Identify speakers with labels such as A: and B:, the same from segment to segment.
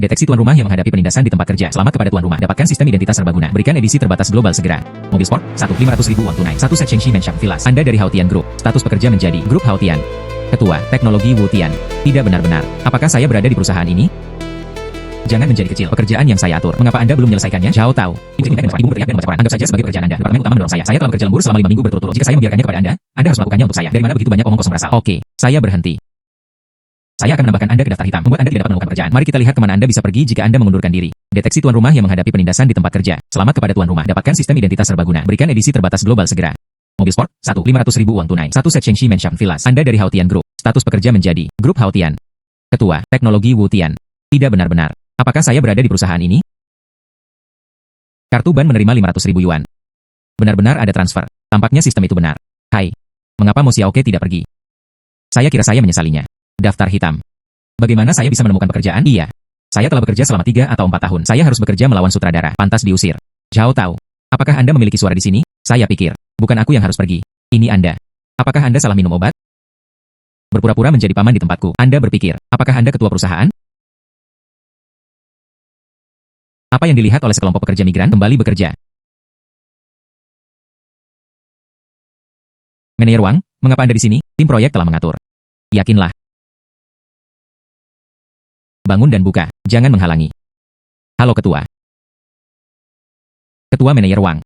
A: Deteksi tuan rumah yang menghadapi penindasan di tempat kerja. Selamat kepada tuan rumah. Dapatkan sistem identitas serbaguna. Berikan edisi terbatas global segera. Mobil sport, 1.500.000 uang tunai. 1 set Shengxi Menshap Villas. Anda dari Haotian Group. Status pekerja menjadi Grup Haotian. Ketua, Teknologi Wu Tian. Tidak benar-benar. Apakah saya berada di perusahaan ini? Jangan menjadi kecil. Pekerjaan yang saya atur. Mengapa Anda belum menyelesaikannya? Zhao Tao. Ibu berteriak dan membaca koran. Anggap saja sebagai pekerjaan Anda. Departemen utama mendorong saya. Saya telah bekerja lembur selama 5 minggu berturut-turut. Jika saya membiarkannya kepada Anda harus melakukannya untuk saya. Dari mana begitu banyak omong kosong berasal? Oke, saya berhenti. Saya akan menambahkan Anda ke daftar hitam, membuat Anda tidak dapat melakukan pekerjaan. Mari kita lihat kemana Anda bisa pergi jika Anda mengundurkan diri. Deteksi tuan rumah yang menghadapi penindasan di tempat kerja. Selamat kepada tuan rumah. Dapatkan sistem identitas serbaguna. Berikan edisi terbatas global segera. Mobil sport, 1.500.000 uang tunai. 1 set Shengxi Menshap Villas. Anda dari Haotian Group. Status pekerja menjadi Grup Haotian. Ketua, Teknologi Wu Tian. Tidak benar-benar. Apakah saya berada di perusahaan ini? Kartu ban menerima 500.000 yuan. Benar-benar ada transfer. Tampaknya sistem itu benar. Hai. Mengapa Mo Xiaoke tidak pergi? Saya kira saya menyesalinya. Daftar hitam. Bagaimana saya bisa menemukan pekerjaan? Iya. Saya telah bekerja selama 3 atau 4 tahun. Saya harus bekerja melawan sutradara. Pantas diusir. Zhao Tao. Apakah Anda memiliki suara di sini? Saya pikir. Bukan aku yang harus pergi. Ini Anda. Apakah Anda salah minum obat? Berpura-pura menjadi paman di tempatku. Anda berpikir. Apakah Anda ketua perusahaan? Apa yang dilihat oleh sekelompok pekerja migran kembali bekerja? Manajer Wang, mengapa Anda di sini? Tim proyek telah mengatur. Yakinlah. Bangun dan buka, jangan menghalangi. Halo ketua. Ketua Manajer Wang.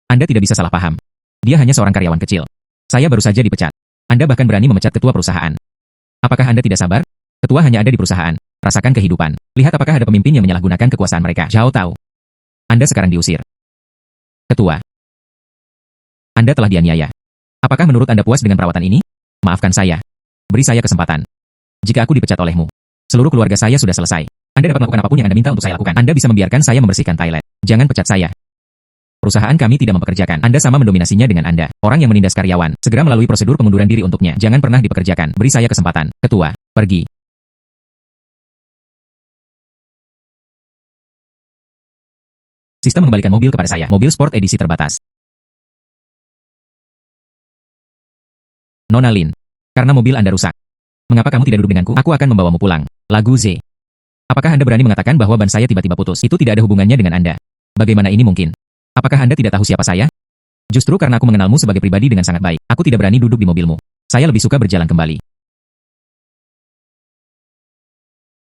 A: Anda tidak bisa salah paham. Dia hanya seorang karyawan kecil. Saya baru saja dipecat. Anda bahkan berani memecat ketua perusahaan. Apakah Anda tidak sabar? Ketua hanya ada di perusahaan. Rasakan kehidupan. Lihat apakah ada pemimpin yang menyalahgunakan kekuasaan mereka. Zhao Tao. Anda sekarang diusir. Ketua. Anda telah dianiaya. Apakah menurut Anda puas dengan perawatan ini? Maafkan saya. Beri saya kesempatan. Jika aku dipecat olehmu, seluruh keluarga saya sudah selesai. Anda dapat melakukan apapun yang Anda minta untuk saya lakukan. Anda bisa membiarkan saya membersihkan toilet. Jangan pecat saya. Perusahaan kami tidak mempekerjakan. Anda sama mendominasinya dengan Anda. Orang yang menindas karyawan, segera melalui prosedur pengunduran diri untuknya. Jangan pernah dipekerjakan. Beri saya kesempatan. Ketua, pergi. Sistem mengembalikan mobil kepada saya. Mobil sport edisi terbatas. Nona Lin. Karena mobil Anda rusak. Mengapa kamu tidak duduk denganku? Aku akan membawamu pulang. Lagu Z. Apakah Anda berani mengatakan bahwa ban saya tiba-tiba putus? Itu tidak ada hubungannya dengan Anda. Bagaimana ini mungkin? Apakah Anda tidak tahu siapa saya? Justru karena aku mengenalmu sebagai pribadi dengan sangat baik, aku tidak berani duduk di mobilmu. Saya lebih suka berjalan kembali.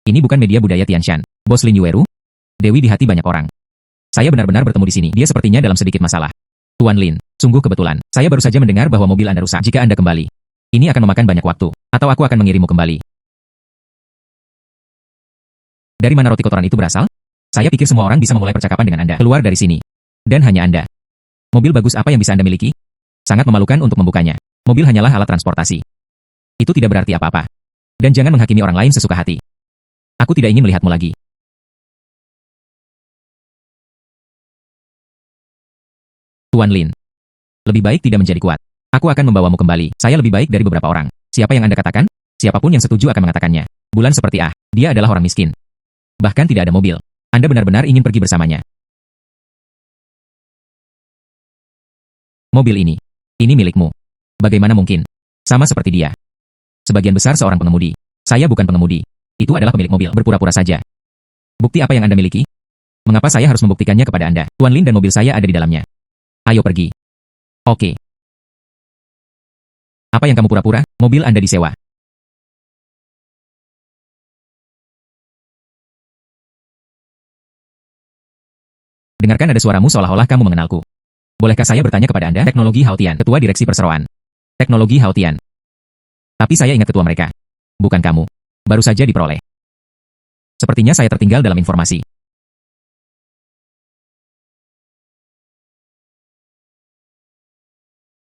A: Ini bukan media budaya Tianshan. Bos Lin Yueru? Dewi di hati banyak orang. Saya benar-benar bertemu di sini. Dia sepertinya dalam sedikit masalah. Tuan Lin, sungguh kebetulan. Saya baru saja mendengar bahwa mobil Anda rusak. Jika Anda kembali, ini akan memakan banyak waktu. Atau aku akan mengirimmu kembali. Dari mana roti kotoran itu berasal? Saya pikir semua orang bisa memulai percakapan dengan Anda. Keluar dari sini. Dan hanya Anda. Mobil bagus apa yang bisa Anda miliki? Sangat memalukan untuk membukanya. Mobil hanyalah alat transportasi. Itu tidak berarti apa-apa. Dan jangan menghakimi orang lain sesuka hati. Aku tidak ingin melihatmu lagi. Tuan Lin. Lebih baik tidak menjadi kuat. Aku akan membawamu kembali. Saya lebih baik dari beberapa orang. Siapa yang Anda katakan? Siapapun yang setuju akan mengatakannya. Bulan seperti dia adalah orang miskin. Bahkan tidak ada mobil. Anda benar-benar ingin pergi bersamanya. Mobil ini milikmu. Bagaimana mungkin? Sama seperti dia. Sebagian besar seorang pengemudi. Saya bukan pengemudi. Itu adalah pemilik mobil. Berpura-pura saja. Bukti apa yang Anda miliki? Mengapa saya harus membuktikannya kepada Anda? Tuan Lin dan mobil saya ada di dalamnya. Ayo pergi. Oke. Apa yang kamu pura-pura? Mobil Anda disewa. Dengarkan ada suaramu seolah-olah kamu mengenalku. Bolehkah saya bertanya kepada Anda? Teknologi Haotian, Ketua Direksi Perseroan. Teknologi Haotian. Tapi saya ingat ketua mereka. Bukan kamu. Baru saja diperoleh. Sepertinya saya tertinggal dalam informasi.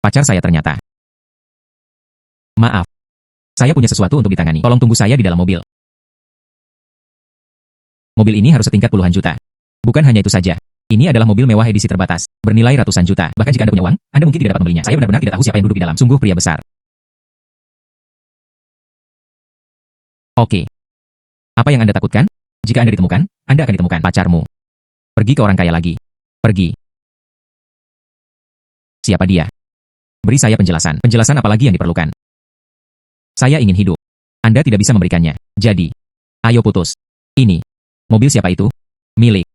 A: Pacar saya ternyata. Maaf. Saya punya sesuatu untuk ditangani. Tolong tunggu saya di dalam mobil. Mobil ini harus setingkat puluhan juta. Bukan hanya itu saja. Ini adalah mobil mewah edisi terbatas, bernilai ratusan juta. Bahkan jika Anda punya uang, Anda mungkin tidak dapat membelinya. Saya benar-benar tidak tahu siapa yang duduk di dalam. Sungguh pria besar. Oke. Apa yang Anda takutkan? Jika Anda ditemukan, Anda akan ditemukan pacarmu. Pergi ke orang kaya lagi. Pergi. Siapa dia? Beri saya penjelasan. Penjelasan apa lagi yang diperlukan? Saya ingin hidup. Anda tidak bisa memberikannya. Jadi, ayo putus. Ini Mobil siapa itu? Milik.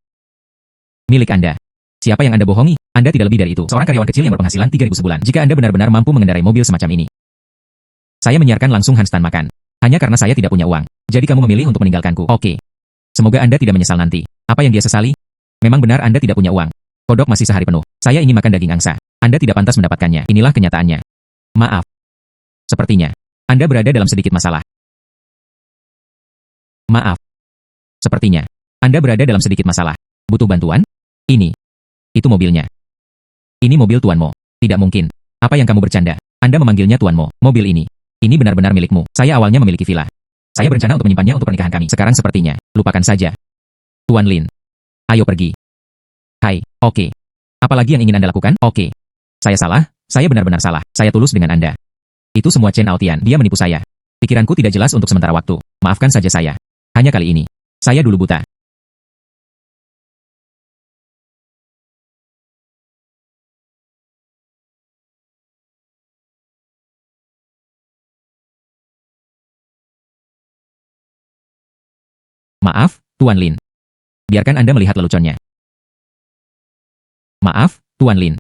A: Milik Anda. Siapa yang Anda bohongi? Anda tidak lebih dari itu. Seorang karyawan kecil yang berpenghasilan 3.000 sebulan. Jika Anda benar-benar mampu mengendarai mobil semacam ini. Saya menyiarkan langsung handstand makan. Hanya karena saya tidak punya uang. Jadi kamu memilih untuk meninggalkanku. Oke. Semoga Anda tidak menyesal nanti. Apa yang dia sesali? Memang benar Anda tidak punya uang. Kodok masih sehari penuh. Saya ingin makan daging angsa. Anda tidak pantas mendapatkannya. Inilah kenyataannya. Maaf. Sepertinya Anda berada dalam sedikit masalah. Maaf. Sepertinya Anda berada dalam sedikit masalah. Butuh bantuan? Ini. Itu mobilnya. Ini mobil tuanmu. Tidak mungkin. Apa yang kamu bercanda? Anda memanggilnya tuanmu. Mobil ini. Ini benar-benar milikmu. Saya awalnya memiliki villa. Saya berencana untuk menyimpannya untuk pernikahan kami. Sekarang sepertinya. Lupakan saja. Tuan Lin. Ayo pergi. Hai, oke. Apalagi yang ingin Anda lakukan? Oke. Saya salah, saya benar-benar salah. Saya tulus dengan Anda. Itu semua Chen Aotian, dia menipu saya. Pikiranku tidak jelas untuk sementara waktu. Maafkan saja saya. Hanya kali ini. Saya dulu buta. Maaf, Tuan Lin. Biarkan Anda melihat leluconnya. Maaf, Tuan Lin.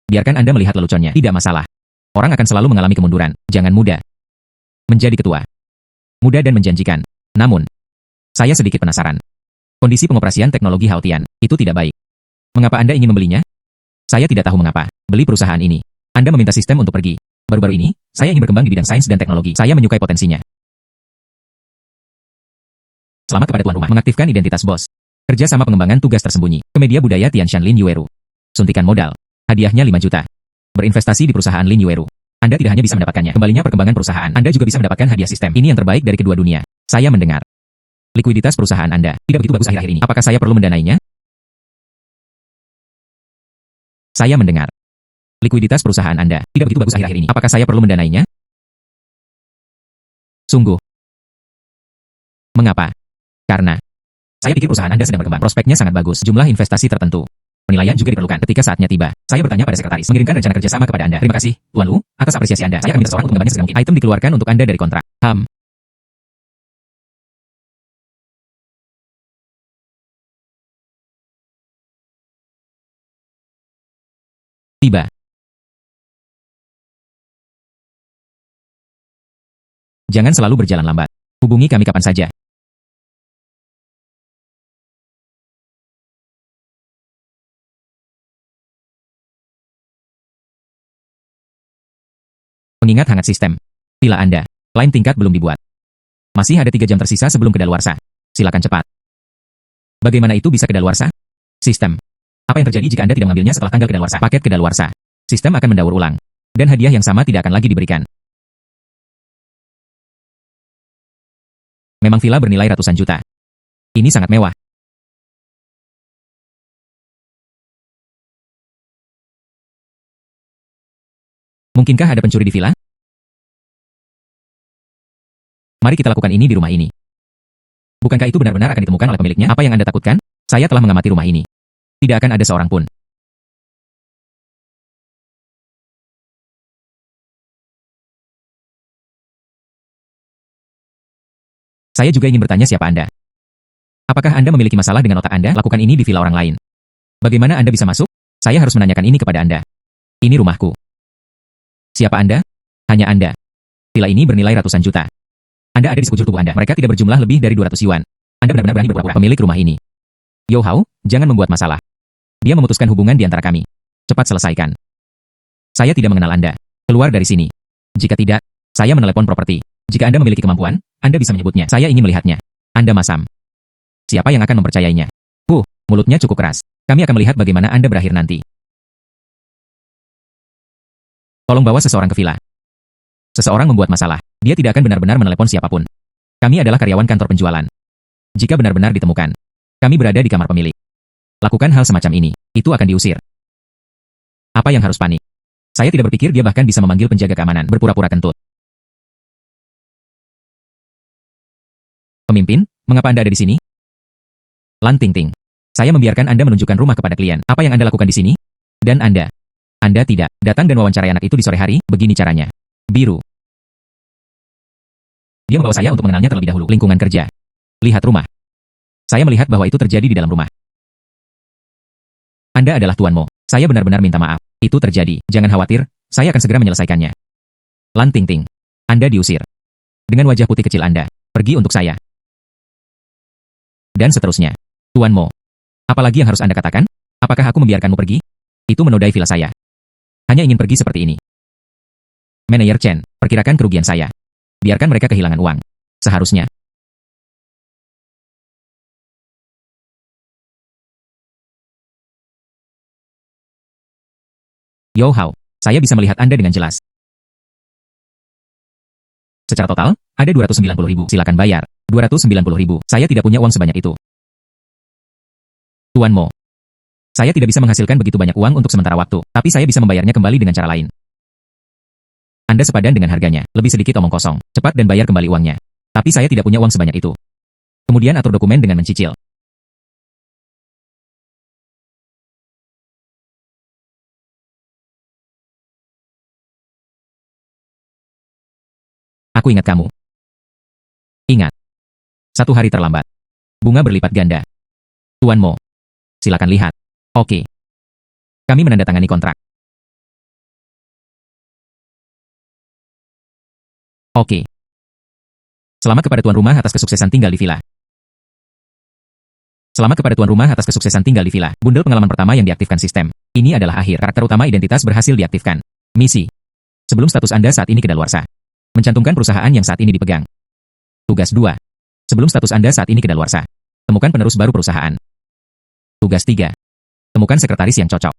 A: Biarkan Anda melihat leluconnya. Tidak masalah. Orang akan selalu mengalami kemunduran. Jangan muda. Menjadi ketua. Mudah dan menjanjikan. Namun, saya sedikit penasaran. Kondisi pengoperasian teknologi Haotian itu tidak baik. Mengapa Anda ingin membelinya? Saya tidak tahu mengapa. Beli perusahaan ini. Anda meminta sistem untuk pergi. Baru-baru ini, saya ingin berkembang di bidang sains dan teknologi. Saya menyukai potensinya. Selamat kepada tuan rumah. Mengaktifkan identitas bos. Kerja sama pengembangan tugas tersembunyi. Ke media budaya Tianshan Lin Yueru. Suntikan modal. Hadiahnya 5 juta. Berinvestasi di perusahaan Lin Yueru. Anda tidak hanya bisa mendapatkannya. Kembalinya perkembangan perusahaan. Anda juga bisa mendapatkan hadiah sistem. Ini yang terbaik dari kedua dunia. Saya mendengar. Likuiditas perusahaan Anda tidak begitu bagus akhir-akhir ini. Apakah saya perlu mendanainya? Saya mendengar. Likuiditas perusahaan Anda tidak begitu bagus akhir-akhir ini. Apakah saya perlu mendanainya? Sungguh. Mengapa? Karena saya pikir perusahaan Anda sedang berkembang. Prospeknya sangat bagus. Jumlah investasi tertentu. Penilaian juga diperlukan. Ketika saatnya tiba, saya bertanya pada sekretaris mengirimkan rencana kerjasama kepada Anda. Terima kasih, Tuan Lu, atas apresiasi Anda. Saya akan minta seorang untuk menggambarnya segera mungkin. Item dikeluarkan untuk Anda dari kontrak. Tiba. Jangan selalu berjalan lambat. Hubungi kami kapan saja. Pengingat hangat sistem. Villa Anda. Lain tingkat belum dibuat. Masih ada 3 jam tersisa sebelum kedaluarsa. Silakan cepat. Bagaimana itu bisa kedaluarsa? Sistem. Apa yang terjadi jika Anda tidak mengambilnya setelah tanggal kedaluarsa? Paket kedaluarsa. Sistem akan mendaur ulang. Dan hadiah yang sama tidak akan lagi diberikan. Memang villa bernilai ratusan juta. Ini sangat mewah. Mungkinkah ada pencuri di villa? Mari kita lakukan ini di rumah ini. Bukankah itu benar-benar akan ditemukan oleh pemiliknya? Apa yang Anda takutkan? Saya telah mengamati rumah ini. Tidak akan ada seorang pun. Saya juga ingin bertanya siapa Anda. Apakah Anda memiliki masalah dengan otak Anda? Lakukan ini di villa orang lain. Bagaimana Anda bisa masuk? Saya harus menanyakan ini kepada Anda. Ini rumahku. Siapa Anda? Hanya Anda. Villa ini bernilai ratusan juta. Anda ada di sekujur tubuh Anda. Mereka tidak berjumlah lebih dari 200 yuan. Anda benar-benar berani berpura-pura pemilik rumah ini. Yo Hao, jangan membuat masalah. Dia memutuskan hubungan di antara kami. Cepat selesaikan. Saya tidak mengenal Anda. Keluar dari sini. Jika tidak, saya menelepon properti. Jika Anda memiliki kemampuan, Anda bisa menyebutnya. Saya ingin melihatnya. Anda masam. Siapa yang akan mempercayainya? Mulutnya cukup keras. Kami akan melihat bagaimana Anda berakhir nanti. Tolong bawa seseorang ke villa. Seseorang membuat masalah. Dia tidak akan benar-benar menelepon siapapun. Kami adalah karyawan kantor penjualan. Jika benar-benar ditemukan, kami berada di kamar pemilik. Lakukan hal semacam ini, itu akan diusir. Apa yang harus panik? Saya tidak berpikir dia bahkan bisa memanggil penjaga keamanan, berpura-pura kentut. Pemimpin, mengapa Anda ada di sini? Lan Ting Ting. Saya membiarkan Anda menunjukkan rumah kepada klien. Apa yang Anda lakukan di sini? Dan Anda tidak datang dan wawancarai anak itu di sore hari, begini caranya. Biru. Dia membawa saya untuk mengenalnya terlebih dahulu. Lingkungan kerja. Lihat rumah. Saya melihat bahwa itu terjadi di dalam rumah. Anda adalah Tuan Mo. Saya benar-benar minta maaf. Itu terjadi. Jangan khawatir, saya akan segera menyelesaikannya. Lan Ting Ting. Anda diusir. Dengan wajah putih kecil Anda. Pergi untuk saya. Dan seterusnya. Tuan Mo. Apalagi yang harus Anda katakan? Apakah aku membiarkanmu pergi? Itu menodai villa saya. Hanya ingin pergi seperti ini. Manajer Chen, perkirakan kerugian saya. Biarkan mereka kehilangan uang. Seharusnya. Yo Hao, saya bisa melihat Anda dengan jelas. Secara total, ada 290.000. Silakan bayar. 290.000. Saya tidak punya uang sebanyak itu. Tuan Mo. Saya tidak bisa menghasilkan begitu banyak uang untuk sementara waktu, tapi saya bisa membayarnya kembali dengan cara lain. Anda sepadan dengan harganya, lebih sedikit omong kosong, cepat dan bayar kembali uangnya. Tapi saya tidak punya uang sebanyak itu. Kemudian atur dokumen dengan mencicil. Aku ingat kamu. Ingat. 1 hari terlambat. Bunga berlipat ganda. Tuan Mo. Silakan lihat. Oke. Kami menandatangani kontrak. Oke. Selamat kepada tuan rumah atas kesuksesan tinggal di villa. Selamat kepada tuan rumah atas kesuksesan tinggal di villa. Bundel pengalaman pertama yang diaktifkan sistem. Ini adalah akhir. Karakter utama identitas berhasil diaktifkan. Misi. Sebelum status Anda saat ini kedaluarsa. Mencantumkan perusahaan yang saat ini dipegang. Tugas 2. Sebelum status Anda saat ini kedaluarsa. Temukan penerus baru perusahaan. Tugas 3. Temukan sekretaris yang cocok.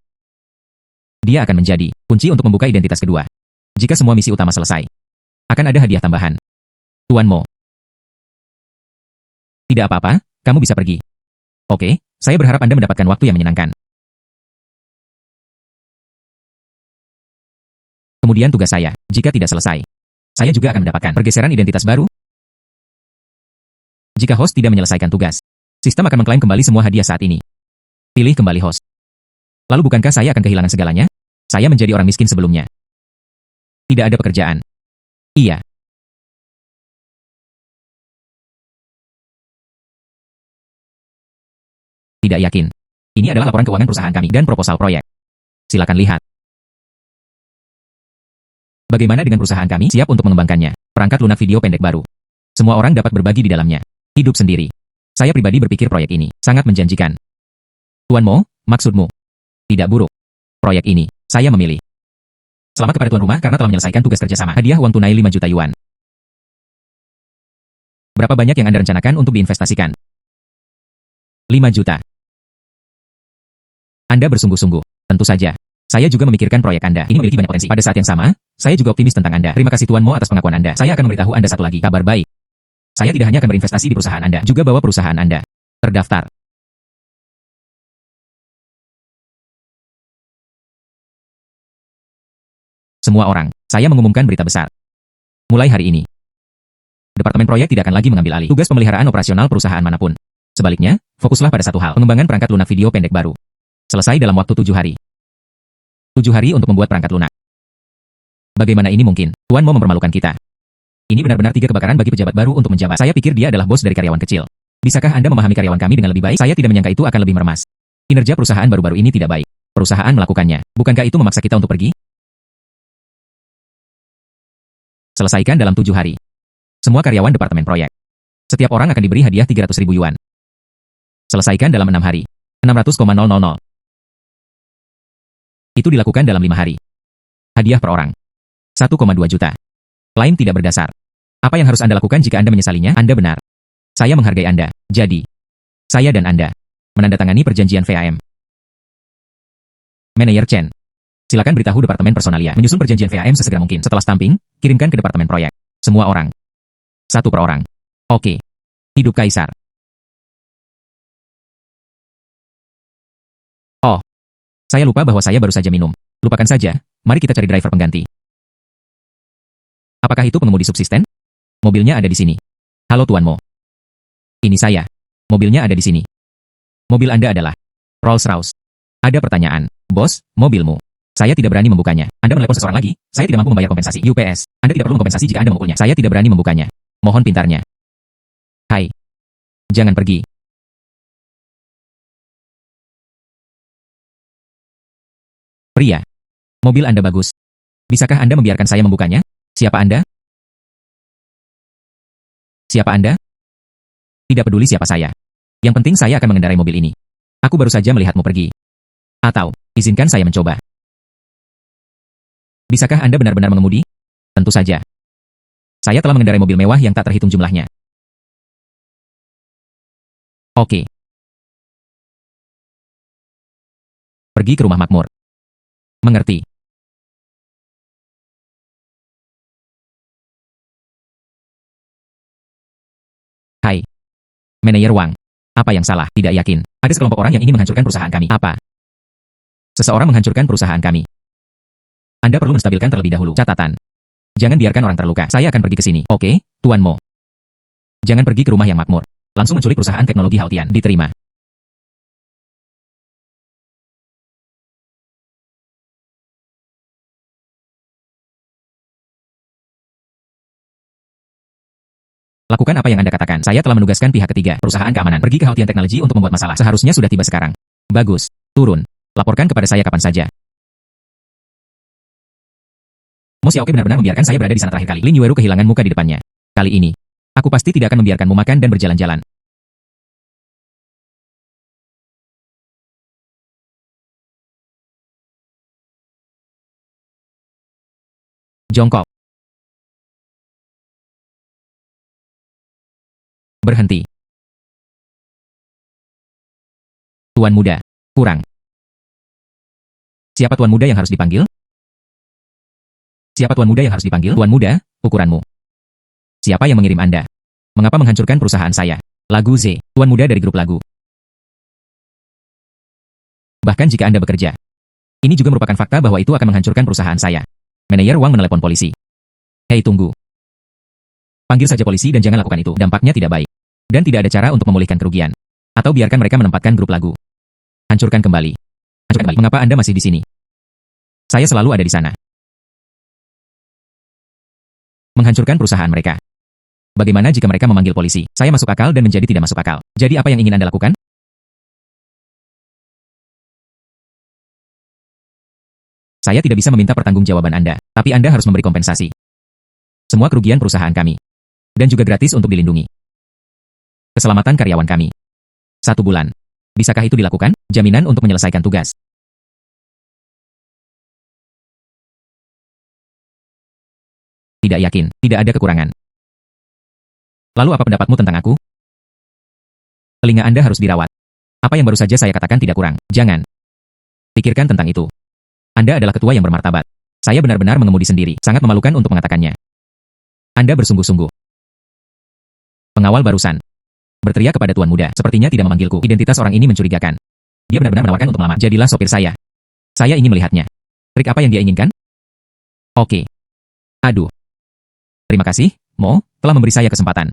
A: Dia akan menjadi kunci untuk membuka identitas kedua. Jika semua misi utama selesai, akan ada hadiah tambahan. Tuan Mo. Tidak apa-apa, kamu bisa pergi. Oke, saya berharap Anda mendapatkan waktu yang menyenangkan. Kemudian tugas saya, jika tidak selesai, saya juga akan mendapatkan pergeseran identitas baru. Jika host tidak menyelesaikan tugas, sistem akan mengklaim kembali semua hadiah saat ini. Pilih kembali host. Lalu bukankah saya akan kehilangan segalanya? Saya menjadi orang miskin sebelumnya. Tidak ada pekerjaan. Iya. Tidak yakin. Ini adalah laporan keuangan perusahaan kami dan proposal proyek. Silakan lihat. Bagaimana dengan perusahaan kami? Siap untuk mengembangkannya. Perangkat lunak video pendek baru. Semua orang dapat berbagi di dalamnya. Hidup sendiri. Saya pribadi berpikir proyek ini sangat menjanjikan. Tuan Mo, maksudmu? Tidak buruk. Proyek ini, saya memilih. Selamat kepada tuan rumah karena telah menyelesaikan tugas kerjasama. Hadiah uang tunai 5 juta yuan. Berapa banyak yang Anda rencanakan untuk diinvestasikan? 5 juta. Anda bersungguh-sungguh. Tentu saja. Saya juga memikirkan proyek Anda. Ini memiliki banyak potensi. Pada saat yang sama, saya juga optimis tentang Anda. Terima kasih Tuan Mo atas pengakuan Anda. Saya akan memberitahu Anda satu lagi. Kabar baik. Saya tidak hanya akan berinvestasi di perusahaan Anda, juga bawa perusahaan Anda terdaftar. Semua orang, saya mengumumkan berita besar. Mulai hari ini, Departemen Proyek tidak akan lagi mengambil alih tugas pemeliharaan operasional perusahaan manapun. Sebaliknya, fokuslah pada satu hal, pengembangan perangkat lunak video pendek baru. Selesai dalam waktu 7 hari. 7 hari untuk membuat perangkat lunak. Bagaimana ini mungkin? Tuan Mo mempermalukan kita. Ini benar-benar 3 kebakaran bagi pejabat baru untuk menjabat. Saya pikir dia adalah bos dari karyawan kecil. Bisakah Anda memahami karyawan kami dengan lebih baik? Saya tidak menyangka itu akan lebih meremas. Kinerja perusahaan baru-baru ini tidak baik. Perusahaan melakukannya. Bukankah itu memaksa kita untuk pergi? Selesaikan dalam 7 hari. Semua karyawan Departemen Proyek. Setiap orang akan diberi hadiah 300.000 yuan. Selesaikan dalam 6 hari. 600,000. Itu dilakukan dalam 5 hari. Hadiah per orang. 1,2 juta. Klaim tidak berdasar. Apa yang harus Anda lakukan jika Anda menyesalinya? Anda benar. Saya menghargai Anda. Jadi, saya dan Anda menandatangani perjanjian VAM. Manajer Chen. Silakan beritahu Departemen Personalia menyusun perjanjian VAM sesegera mungkin. Setelah stamping, kirimkan ke Departemen Proyek. Semua orang. 1 per orang. Oke. Hidup Kaisar. Oh. Saya lupa bahwa saya baru saja minum. Lupakan saja, mari kita cari driver pengganti. Apakah itu pengemudi subsisten? Mobilnya ada di sini. Halo Tuan Mo. Ini saya. Mobilnya ada di sini. Mobil Anda adalah Rolls-Royce. Ada pertanyaan. Bos, mobilmu. Saya tidak berani membukanya. Anda menelepon seseorang lagi. Saya tidak mampu membayar kompensasi. UPS. Anda tidak perlu kompensasi jika Anda memukulnya. Saya tidak berani membukanya. Mohon pintarnya. Hai. Jangan pergi. Pria. Mobil Anda bagus. Bisakah Anda membiarkan saya membukanya? Siapa Anda? Siapa Anda? Tidak peduli siapa saya. Yang penting saya akan mengendarai mobil ini. Aku baru saja melihatmu pergi. Atau, izinkan saya mencoba. Bisakah Anda benar-benar mengemudi? Tentu saja. Saya telah mengendarai mobil mewah yang tak terhitung jumlahnya. Oke. Pergi ke rumah makmur. Mengerti. Hai. Manajer Wang. Apa yang salah? Tidak yakin. Ada sekelompok orang yang ingin menghancurkan perusahaan kami. Apa? Seseorang menghancurkan perusahaan kami. Anda perlu menstabilkan terlebih dahulu. Catatan. Jangan biarkan orang terluka. Saya akan pergi ke sini. Oke, Tuan Mo. Jangan pergi ke rumah yang makmur. Langsung menculik perusahaan teknologi Haotian. Diterima. Lakukan apa yang Anda katakan. Saya telah menugaskan pihak ketiga, perusahaan keamanan, pergi ke Haotian Technology untuk membuat masalah. Seharusnya sudah tiba sekarang. Bagus. Turun. Laporkan kepada saya kapan saja. Mo Xiaoke benar-benar membiarkan saya berada di sana terakhir kali. Lin Yueru kehilangan muka di depannya. Kali ini, aku pasti tidak akan membiarkanmu makan dan berjalan-jalan. Jongkok. Berhenti. Tuan muda. Kurang. Siapa tuan muda yang harus dipanggil? Siapa tuan muda yang harus dipanggil? Tuan muda, ukuranmu. Siapa yang mengirim Anda? Mengapa menghancurkan perusahaan saya? Lagu Z, tuan muda dari grup lagu. Bahkan jika Anda bekerja. Ini juga merupakan fakta bahwa itu akan menghancurkan perusahaan saya. Manajer Wang menelepon polisi. Hei, tunggu. Panggil saja polisi dan jangan lakukan itu. Dampaknya tidak baik. Dan tidak ada cara untuk memulihkan kerugian. Atau biarkan mereka menempatkan grup lagu. Hancurkan kembali. Hancurkan kembali. Mengapa Anda masih di sini? Saya selalu ada di sana. Menghancurkan perusahaan mereka. Bagaimana jika mereka memanggil polisi? Saya masuk akal dan menjadi tidak masuk akal. Jadi apa yang ingin Anda lakukan? Saya tidak bisa meminta pertanggungjawaban Anda, tapi Anda harus memberi kompensasi. Semua kerugian perusahaan kami. Dan juga gratis untuk dilindungi. Keselamatan karyawan kami. 1 bulan. Bisakah itu dilakukan? Jaminan untuk menyelesaikan tugas. Tidak yakin, tidak ada kekurangan. Lalu apa pendapatmu tentang aku? Telinga Anda harus dirawat. Apa yang baru saja saya katakan tidak kurang. Jangan. Pikirkan tentang itu. Anda adalah ketua yang bermartabat. Saya benar-benar mengemudi sendiri. Sangat memalukan untuk mengatakannya. Anda bersungguh-sungguh. Pengawal barusan. Berteriak kepada tuan muda. Sepertinya tidak memanggilku. Identitas orang ini mencurigakan. Dia benar-benar menawarkan untuk melamar. Jadilah sopir saya. Saya ingin melihatnya. Trik apa yang dia inginkan? Oke. Aduh. Terima kasih, Mo, telah memberi saya kesempatan.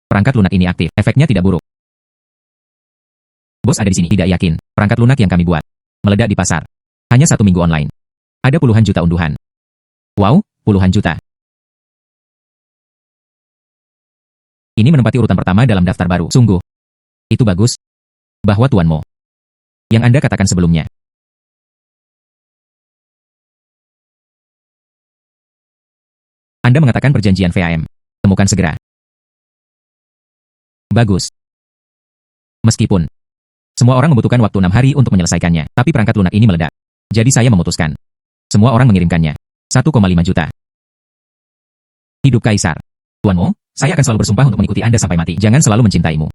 A: Perangkat lunak ini aktif. Efeknya tidak buruk. Bos ada di sini. Tidak yakin. Perangkat lunak yang kami buat. Meledak di pasar. Hanya 1 minggu online. Ada puluhan juta unduhan. Wow, puluhan juta. Ini menempati urutan pertama dalam daftar baru. Sungguh. Itu bagus. Bahwa Tuan Mo. Yang Anda katakan sebelumnya. Anda mengatakan perjanjian VAM. Temukan segera. Bagus. Meskipun semua orang membutuhkan waktu 6 hari untuk menyelesaikannya, tapi perangkat lunak ini meledak. Jadi saya memutuskan. Semua orang mengirimkannya. 1,5 juta. Hidup Kaisar. Tuan Mo, saya akan selalu bersumpah untuk mengikuti Anda sampai mati. Jangan selalu mencintaimu.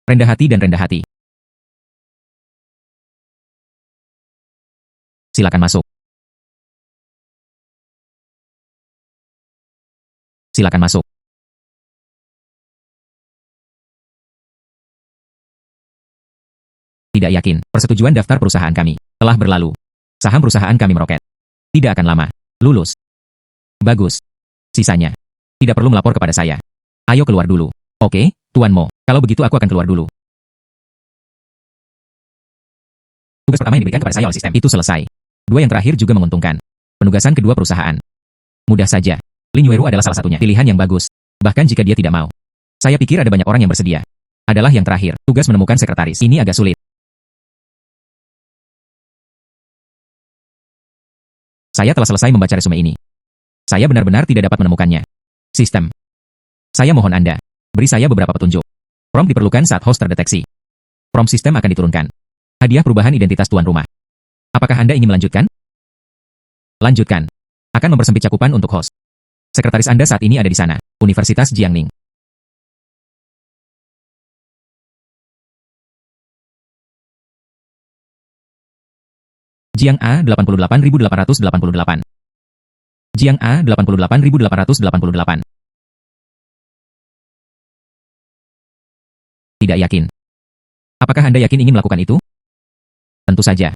A: Rendah hati dan rendah hati. Silakan masuk. Silakan masuk. Tidak yakin, persetujuan daftar perusahaan kami telah berlalu. Saham perusahaan kami meroket. Tidak akan lama. Lulus. Bagus. Sisanya. Tidak perlu melapor kepada saya. Ayo keluar dulu. Oke, Tuan Mo. Kalau begitu aku akan keluar dulu. Tugas pertama yang diberikan kepada saya oleh sistem itu selesai. 2 yang terakhir juga menguntungkan. Penugasan kedua perusahaan. Mudah saja. Lin Yueru adalah salah satunya. Pilihan yang bagus. Bahkan jika dia tidak mau. Saya pikir ada banyak orang yang bersedia. adalah yang terakhir. Tugas menemukan sekretaris. Ini agak sulit. Saya telah selesai membaca resume ini. Saya benar-benar tidak dapat menemukannya. Sistem. Saya mohon Anda, beri saya beberapa petunjuk. Prompt diperlukan saat host terdeteksi. Prompt sistem akan diturunkan. Hadiah perubahan identitas tuan rumah. Apakah Anda ingin melanjutkan? Lanjutkan. Akan mempersempit cakupan untuk host. Sekretaris Anda saat ini ada di sana, Universitas Jiangning. Jiang A 88.888. Jiang A 88.888. Tidak yakin. Apakah Anda yakin ingin melakukan itu? Tentu saja.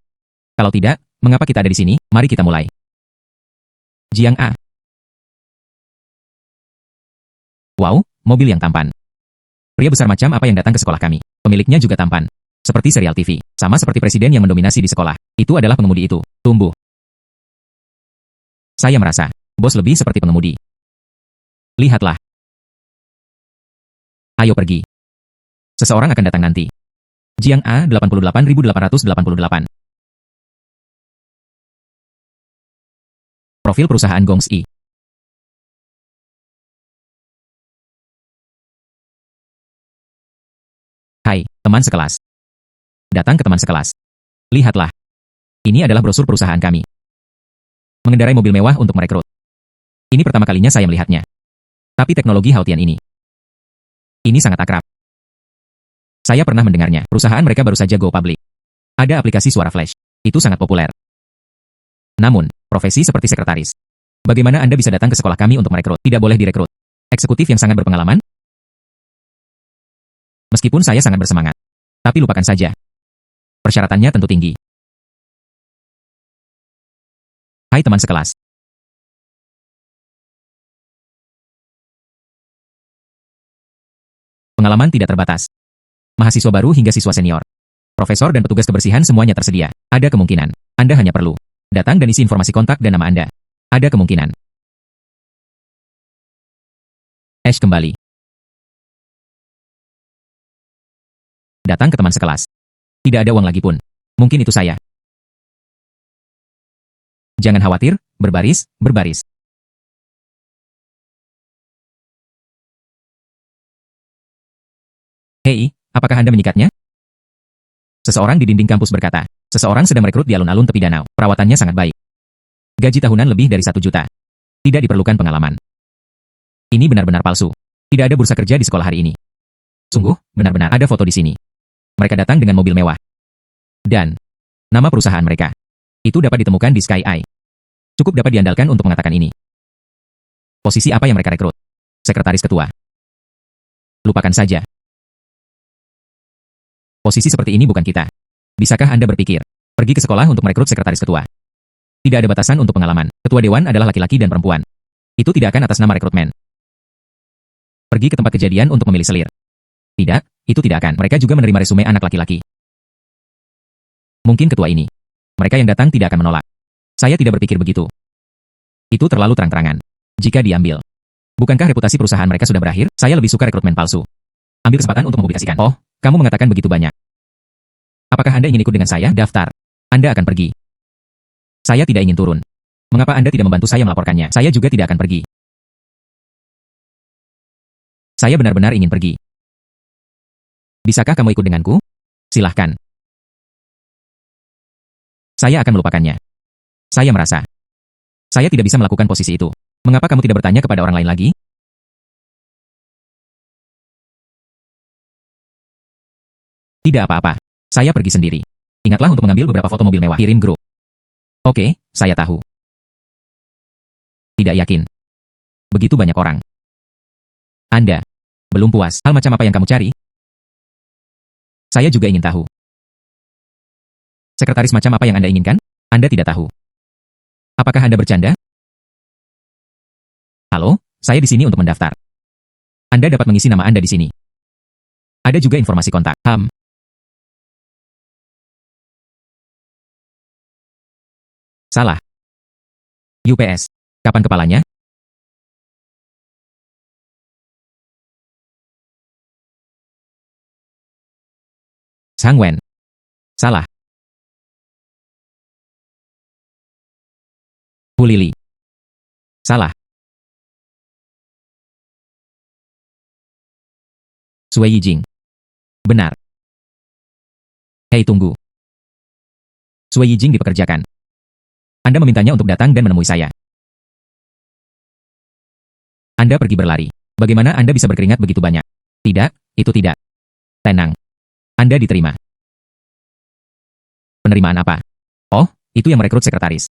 A: Kalau tidak, mengapa kita ada di sini? Mari kita mulai. Jiang A. Wow, mobil yang tampan. Pria besar macam apa yang datang ke sekolah kami? Pemiliknya juga tampan. Seperti serial TV, sama seperti presiden yang mendominasi di sekolah. Itu adalah pengemudi itu. Tumbuh. Saya merasa, bos lebih seperti pengemudi. Lihatlah. Ayo pergi. Seseorang akan datang nanti. Jiang A 88.888. Profil perusahaan Gongsi. Hai, teman sekelas. Datang ke teman sekelas. Lihatlah. Ini adalah brosur perusahaan kami. Mengendarai mobil mewah untuk merekrut. Ini pertama kalinya saya melihatnya. Tapi teknologi Haotian ini. Ini sangat akrab. Saya pernah mendengarnya. Perusahaan mereka baru saja go public. Ada aplikasi suara flash. Itu sangat populer. Namun, profesi seperti sekretaris. Bagaimana Anda bisa datang ke sekolah kami untuk merekrut? Tidak boleh direkrut. Eksekutif yang sangat berpengalaman? Meskipun saya sangat bersemangat. Tapi lupakan saja. Persyaratannya tentu tinggi. Hai teman sekelas. Pengalaman tidak terbatas. Mahasiswa baru hingga siswa senior. Profesor dan petugas kebersihan semuanya tersedia. Ada kemungkinan. Anda hanya perlu datang dan isi informasi kontak dan nama Anda. Ada kemungkinan. Ash kembali. Datang ke teman sekelas. Tidak ada uang lagi pun. Mungkin itu saya. Jangan khawatir, berbaris, berbaris. Hei, apakah Anda menyikatnya? Seseorang di dinding kampus berkata, seseorang sedang merekrut di alun-alun tepi danau. Perawatannya sangat baik. Gaji tahunan lebih dari 1 juta. Tidak diperlukan pengalaman. Ini benar-benar palsu. Tidak ada bursa kerja di sekolah hari ini. Sungguh, benar-benar ada foto di sini. Mereka datang dengan mobil mewah. Dan nama perusahaan mereka. Itu dapat ditemukan di Sky Eye. Cukup dapat diandalkan untuk mengatakan ini. Posisi apa yang mereka rekrut? Sekretaris ketua. Lupakan saja. Posisi seperti ini bukan kita. Bisakah Anda berpikir? Pergi ke sekolah untuk merekrut sekretaris ketua. Tidak ada batasan untuk pengalaman. Ketua dewan adalah laki-laki dan perempuan. Itu tidak akan atas nama rekrutmen. Pergi ke tempat kejadian untuk memilih selir. Tidak, itu tidak akan. Mereka juga menerima resume anak laki-laki. Mungkin ketua ini. Mereka yang datang tidak akan menolak. Saya tidak berpikir begitu. Itu terlalu terang-terangan. Jika diambil. Bukankah reputasi perusahaan mereka sudah berakhir? Saya lebih suka rekrutmen palsu. Ambil kesempatan untuk mempublikasikan. Oh, kamu mengatakan begitu banyak. Apakah Anda ingin ikut dengan saya? Daftar. Anda akan pergi. Saya tidak ingin turun. Mengapa Anda tidak membantu saya melaporkannya? Saya juga tidak akan pergi. Saya benar-benar ingin pergi. Bisakah kamu ikut denganku? Silahkan. Saya akan melupakannya. Saya merasa. Saya tidak bisa melakukan posisi itu. Mengapa kamu tidak bertanya kepada orang lain lagi? Tidak apa-apa. Saya pergi sendiri. Ingatlah untuk mengambil beberapa foto mobil mewah. Kirim grup. Oke, saya tahu. Tidak yakin. Begitu banyak orang. Anda belum puas. Hal macam apa yang kamu cari? Saya juga ingin tahu. Sekretaris macam apa yang Anda inginkan? Anda tidak tahu. Apakah Anda bercanda? Halo, saya di sini untuk mendaftar. Anda dapat mengisi nama Anda di sini. Ada juga informasi kontak. Salah. UPS. Kapan kepalanya? Sang Wen. Salah. Hu Lili. Salah. Sui Yijing. Benar. Hei, tunggu. Sui Yijing dipekerjakan. Anda memintanya untuk datang dan menemui saya. Anda pergi berlari. Bagaimana Anda bisa berkeringat begitu banyak? Tidak, itu tidak. Tenang. Anda diterima. Penerimaan apa? Oh, itu yang merekrut sekretaris.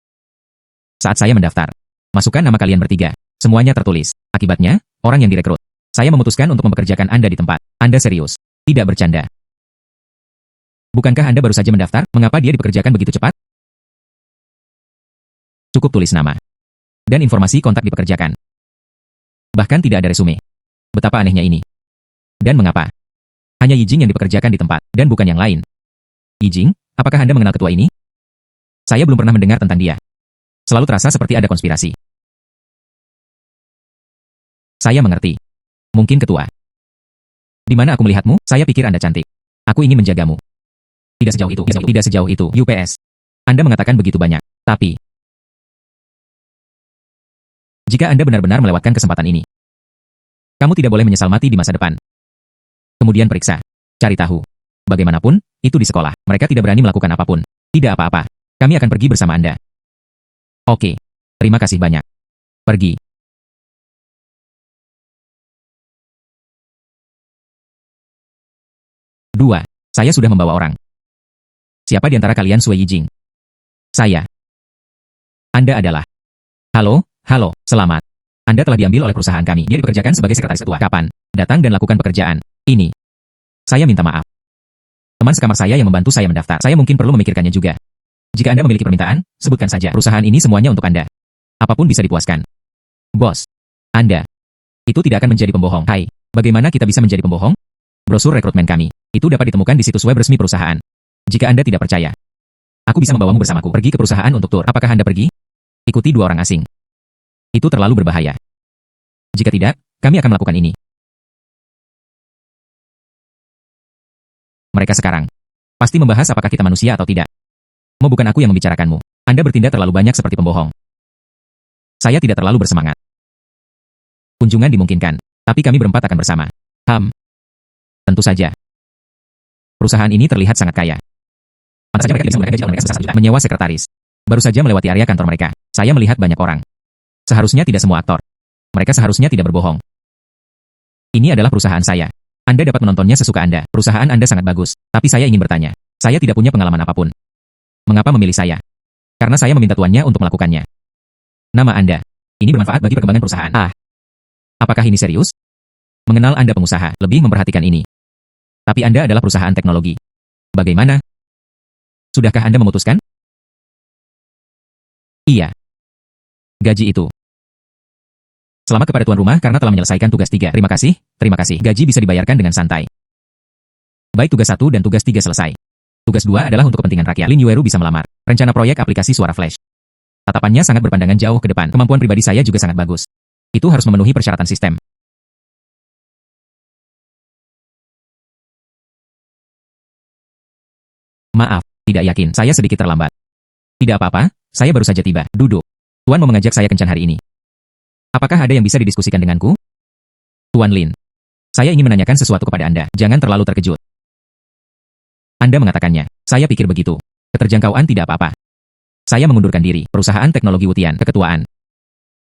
A: Saat saya mendaftar, masukkan nama kalian bertiga. Semuanya tertulis. Akibatnya, orang yang direkrut. Saya memutuskan untuk mempekerjakan Anda di tempat. Anda serius. Tidak bercanda. Bukankah Anda baru saja mendaftar? Mengapa dia dipekerjakan begitu cepat? Cukup tulis nama. Dan informasi kontak dipekerjakan. Bahkan tidak ada resume. Betapa anehnya ini. Dan mengapa? Hanya Yijing yang dipekerjakan di tempat, dan bukan yang lain. Yijing, apakah Anda mengenal ketua ini? Saya belum pernah mendengar tentang dia. Selalu terasa seperti ada konspirasi. Saya mengerti. Mungkin ketua. Di mana aku melihatmu? Saya pikir Anda cantik. Aku ingin menjagamu. Tidak sejauh itu. Tidak sejauh itu. UPS. Anda mengatakan begitu banyak. Tapi, jika Anda benar-benar melewatkan kesempatan ini, kamu tidak boleh menyesal mati di masa depan. Kemudian periksa. Cari tahu. Bagaimanapun, itu di sekolah. Mereka tidak berani melakukan apapun. Tidak apa-apa. Kami akan pergi bersama Anda. Oke. Terima kasih banyak. Pergi. Dua. Saya sudah membawa orang. Siapa di antara kalian Sui Yijing? Saya. Anda adalah. Halo, selamat. Anda telah diambil oleh perusahaan kami. Dia dipekerjakan sebagai sekretaris ketua. Kapan? Datang dan lakukan pekerjaan ini. Saya minta maaf. Teman sekamar saya yang membantu saya mendaftar. Saya mungkin perlu memikirkannya juga. Jika Anda memiliki permintaan, sebutkan saja. Perusahaan ini semuanya untuk Anda. Apapun bisa dipuaskan. Bos. Anda. Itu tidak akan menjadi pembohong. Hai, bagaimana kita bisa menjadi pembohong? Brosur rekrutmen kami. Itu dapat ditemukan di situs web resmi perusahaan. Jika Anda tidak percaya, aku bisa membawamu bersamaku. Pergi ke perusahaan untuk tur. Apakah Anda pergi? Ikuti dua orang asing. Itu terlalu berbahaya. Jika tidak, kami akan melakukan ini. Mereka sekarang pasti membahas apakah kita manusia atau tidak. Mau bukan aku yang membicarakanmu. Anda bertindak terlalu banyak seperti pembohong. Saya tidak terlalu bersemangat. Kunjungan dimungkinkan, tapi kami berempat akan bersama. Tentu saja. Perusahaan ini terlihat sangat kaya. Pantas saja mereka bisa memberikan gaji mereka sebesar 1 juta. Menyewa sekretaris. Baru saja melewati area kantor mereka. Saya melihat banyak orang. Seharusnya tidak semua aktor. Mereka seharusnya tidak berbohong. Ini adalah perusahaan saya. Anda dapat menontonnya sesuka Anda. Perusahaan Anda sangat bagus. Tapi saya ingin bertanya. Saya tidak punya pengalaman apapun. Mengapa memilih saya? Karena saya meminta tuannya untuk melakukannya. Nama Anda. Ini bermanfaat bagi perkembangan perusahaan. Apakah ini serius? Mengenal Anda pengusaha, lebih memperhatikan ini. Tapi Anda adalah perusahaan teknologi. Bagaimana? Sudahkah Anda memutuskan? Iya. Gaji itu. Selamat kepada tuan rumah karena telah menyelesaikan tugas 3. Terima kasih. Gaji bisa dibayarkan dengan santai. Baik tugas 1 dan tugas 3 selesai. Tugas 2 adalah untuk kepentingan rakyat. Lin Yueru bisa melamar. Rencana proyek aplikasi suara flash. Tatapannya sangat berpandangan jauh ke depan. Kemampuan pribadi saya juga sangat bagus. Itu harus memenuhi persyaratan sistem. Maaf, tidak yakin. Saya sedikit terlambat. Tidak apa-apa, saya baru saja tiba. Duduk. Tuan mau mengajak saya kencan hari ini. Apakah ada yang bisa didiskusikan denganku? Tuan Lin. Saya ingin menanyakan sesuatu kepada Anda. Jangan terlalu terkejut. Anda mengatakannya. Saya pikir begitu. Keterjangkauan tidak apa-apa. Saya mengundurkan diri. Perusahaan teknologi Wutian. Keketuaan.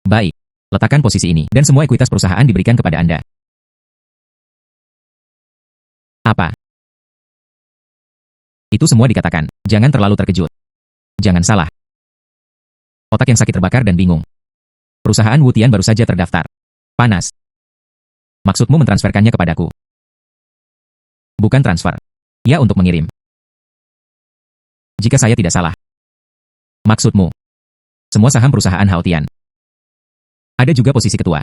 A: Baik. Letakkan posisi ini. Dan semua ekuitas perusahaan diberikan kepada Anda. Apa? Itu semua dikatakan. Jangan terlalu terkejut. Jangan salah. Otak yang sakit terbakar dan bingung. Perusahaan Wutian baru saja terdaftar. Panas. Maksudmu mentransferkannya kepadaku? Bukan transfer. Ya, untuk mengirim. Jika saya tidak salah. Maksudmu? Semua saham perusahaan Haotian. Ada juga posisi ketua.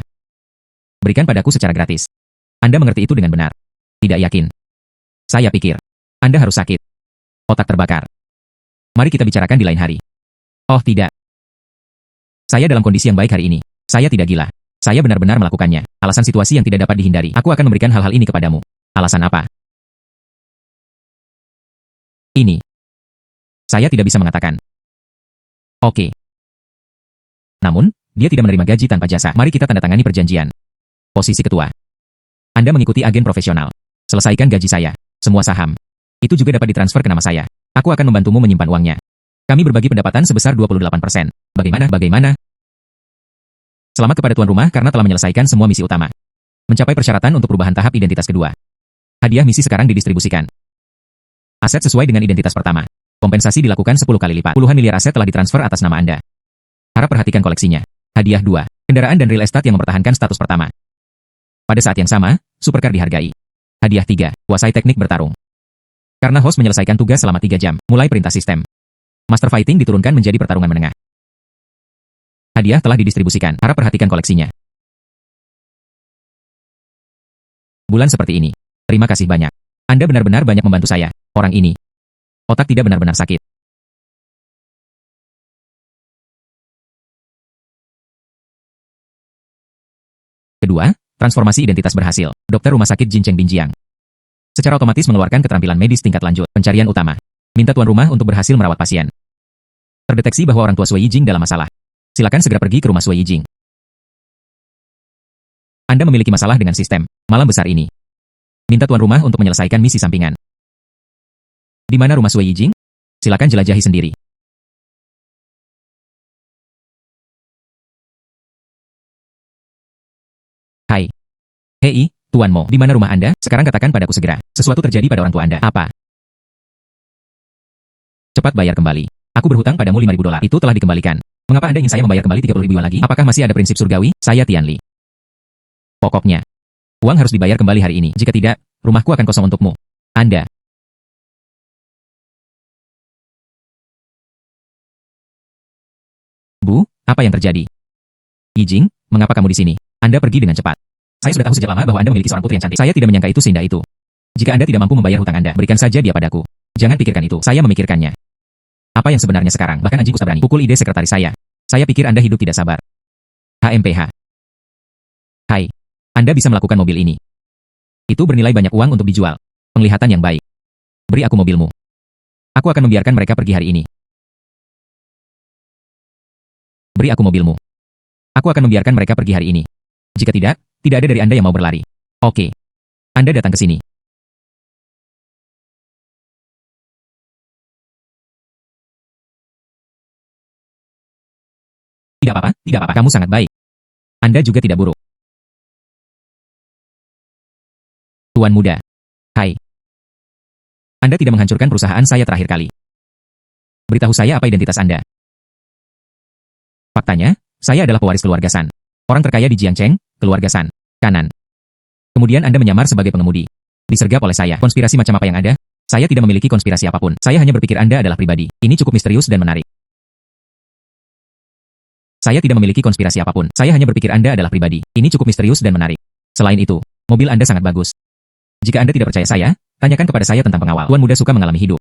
A: Berikan padaku secara gratis. Anda mengerti itu dengan benar. Tidak yakin. Saya pikir. Anda harus sakit. Otak terbakar. Mari kita bicarakan di lain hari. Oh tidak. Saya dalam kondisi yang baik hari ini. Saya tidak gila. Saya benar-benar melakukannya. Alasan situasi yang tidak dapat dihindari. Aku akan memberikan hal-hal ini kepadamu. Alasan apa? Ini. Saya tidak bisa mengatakan. Oke. Namun, dia tidak menerima gaji tanpa jasa. Mari kita tanda tangani perjanjian. Posisi ketua. Anda mengikuti agen profesional. Selesaikan gaji saya. Semua saham. Itu juga dapat ditransfer ke nama saya. Aku akan membantumu menyimpan uangnya. Kami berbagi pendapatan sebesar 28%. Bagaimana? Selamat kepada tuan rumah karena telah menyelesaikan semua misi utama. Mencapai persyaratan untuk perubahan tahap identitas kedua. Hadiah misi sekarang didistribusikan. Aset sesuai dengan identitas pertama. Kompensasi dilakukan 10 kali lipat. Puluhan miliar aset telah ditransfer atas nama Anda. Harap perhatikan koleksinya. Hadiah 2. Kendaraan dan real estate yang mempertahankan status pertama. Pada saat yang sama, supercar dihargai. Hadiah 3. Kuasai teknik bertarung. Karena host menyelesaikan tugas selama 3 jam, mulai perintah sistem. Master Fighting diturunkan menjadi pertarungan menengah. Hadiah telah didistribusikan. Harap perhatikan koleksinya. Bulan seperti ini. Terima kasih banyak. Anda benar-benar banyak membantu saya. Orang ini. Otak tidak benar-benar sakit. Kedua, transformasi identitas berhasil. Dokter Rumah Sakit Jincheng Binjiang. Secara otomatis mengeluarkan keterampilan medis tingkat lanjut. Pencarian utama. Minta tuan rumah untuk berhasil merawat pasien. Terdeteksi bahwa orang tua Sui Yijing dalam masalah. Silakan segera pergi ke rumah Sui Yijing. Anda memiliki masalah dengan sistem malam besar ini. Minta tuan rumah untuk menyelesaikan misi sampingan. Di mana rumah Sui Yijing? Silakan jelajahi sendiri. Hai. Hei, Tuan Mo, di mana rumah Anda? Sekarang katakan padaku segera. Sesuatu terjadi pada orang tua Anda. Apa? Cepat bayar kembali. Aku berhutang padamu 5.000 dolar. Itu telah dikembalikan. Mengapa Anda ingin saya membayar kembali 30.000 yuan lagi? Apakah masih ada prinsip surgawi? Saya Tian Li. Pokoknya, uang harus dibayar kembali hari ini. Jika tidak, rumahku akan kosong untukmu. Anda. Bu, apa yang terjadi? Yijing, mengapa kamu di sini? Anda pergi dengan cepat. Saya sudah tahu sejak lama bahwa Anda memiliki seorang putri yang cantik. Saya tidak menyangka itu seindah itu. Jika Anda tidak mampu membayar hutang Anda, berikan saja dia padaku. Jangan pikirkan itu. Saya memikirkannya. Apa yang sebenarnya sekarang? Bahkan anjing kusta berani pukul ide sekretaris saya. Saya pikir Anda hidup tidak sabar. HMPH. Hai. Anda bisa melakukan mobil ini. Itu bernilai banyak uang untuk dijual. Penglihatan yang baik. Beri aku mobilmu. Aku akan membiarkan mereka pergi hari ini. Beri aku mobilmu. Aku akan membiarkan mereka pergi hari ini. Jika tidak ada dari Anda yang mau berlari. Oke. Anda datang ke sini. Tidak apa-apa, kamu sangat baik. Anda juga tidak buruk. Tuan muda. Hai. Anda tidak menghancurkan perusahaan saya terakhir kali. Beritahu saya apa identitas Anda. Faktanya, saya adalah pewaris keluarga San. Orang terkaya di Jiangcheng, keluarga San. Kanan. Kemudian Anda menyamar sebagai pengemudi. Disergap oleh saya. Konspirasi macam apa yang ada? Saya tidak memiliki konspirasi apapun. Saya hanya berpikir Anda adalah pribadi. Ini cukup misterius dan menarik. Saya tidak memiliki konspirasi apapun. Saya hanya berpikir Anda adalah pribadi. Ini cukup misterius dan menarik. Selain itu, mobil Anda sangat bagus. Jika Anda tidak percaya saya, tanyakan kepada saya tentang pengawal. Tuan muda suka mengalami hidup.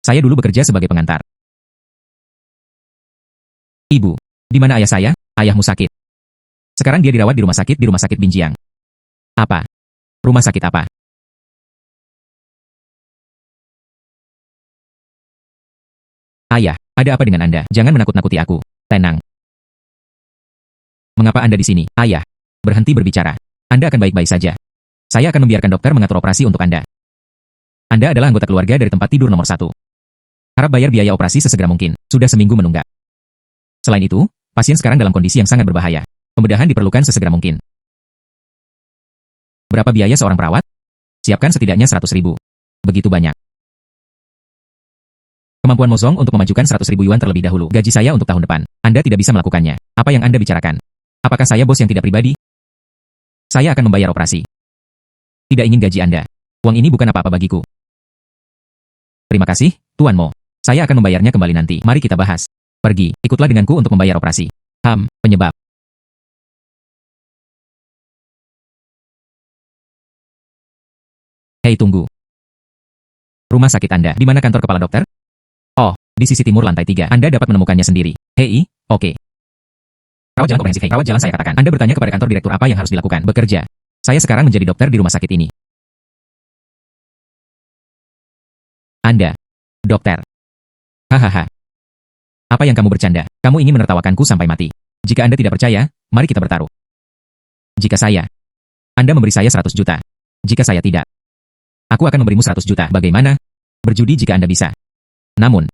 A: Saya dulu bekerja sebagai pengantar. Ibu, di mana ayah saya? Ayahmu sakit. Sekarang dia dirawat di rumah sakit Binjiang. Apa? Rumah sakit apa? Ayah, ada apa dengan Anda? Jangan menakut-nakuti aku. Tenang. Mengapa Anda di sini? Ayah, berhenti berbicara. Anda akan baik-baik saja. Saya akan membiarkan dokter mengatur operasi untuk Anda. Anda adalah anggota keluarga dari tempat tidur nomor 1. Harap bayar biaya operasi sesegera mungkin. Sudah seminggu menunggak. Selain itu, pasien sekarang dalam kondisi yang sangat berbahaya. Pembedahan diperlukan sesegera mungkin. Berapa biaya seorang perawat? Siapkan setidaknya 100.000. Begitu banyak. Kemampuan Mozong untuk memajukan 100.000 yuan terlebih dahulu. Gaji saya untuk tahun depan. Anda tidak bisa melakukannya. Apa yang Anda bicarakan? Apakah saya bos yang tidak pribadi? Saya akan membayar operasi. Tidak ingin gaji Anda. Uang ini bukan apa-apa bagiku. Terima kasih, Tuan Mo. Saya akan membayarnya kembali nanti. Mari kita bahas. Pergi, ikutlah denganku untuk membayar operasi. Penyebab. Hei, tunggu. Rumah sakit Anda. Di mana kantor kepala dokter? Oh, di sisi timur lantai 3. Anda dapat menemukannya sendiri. Hei, oke. Rawat jalan komprehensif. Rawat jalan saya katakan. Anda bertanya kepada kantor direktur apa yang harus dilakukan. Bekerja. Saya sekarang menjadi dokter di rumah sakit ini. Anda. Dokter. Hahaha. Apa yang kamu bercanda? Kamu ingin menertawakanku sampai mati. Jika Anda tidak percaya, mari kita bertaruh. Jika Anda memberi saya 100 juta. Jika saya tidak, aku akan memberimu 100 juta. Bagaimana? Berjudi jika Anda bisa. Namun,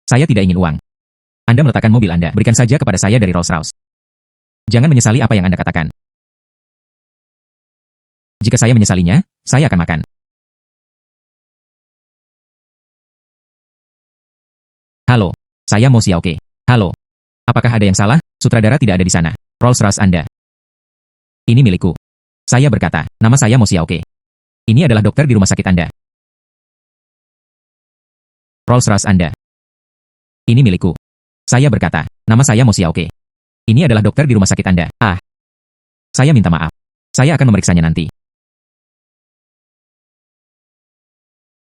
A: saya tidak ingin uang. Anda meletakkan mobil Anda. Berikan saja kepada saya dari Rolls-Royce. Jangan menyesali apa yang Anda katakan. Jika saya menyesalinya, saya akan makan. Halo, saya Mo Xiaoke. Halo. Apakah ada yang salah? Sutradara tidak ada di sana. Rolls-Royce Anda. Ini milikku. Saya berkata, nama saya Mo Xiaoke. Ini adalah dokter di rumah sakit Anda. Rolls-Royce Anda. Ini milikku. Saya berkata, nama saya Mo Xiaoke. Ini adalah dokter di rumah sakit Anda. Saya minta maaf. Saya akan memeriksanya nanti.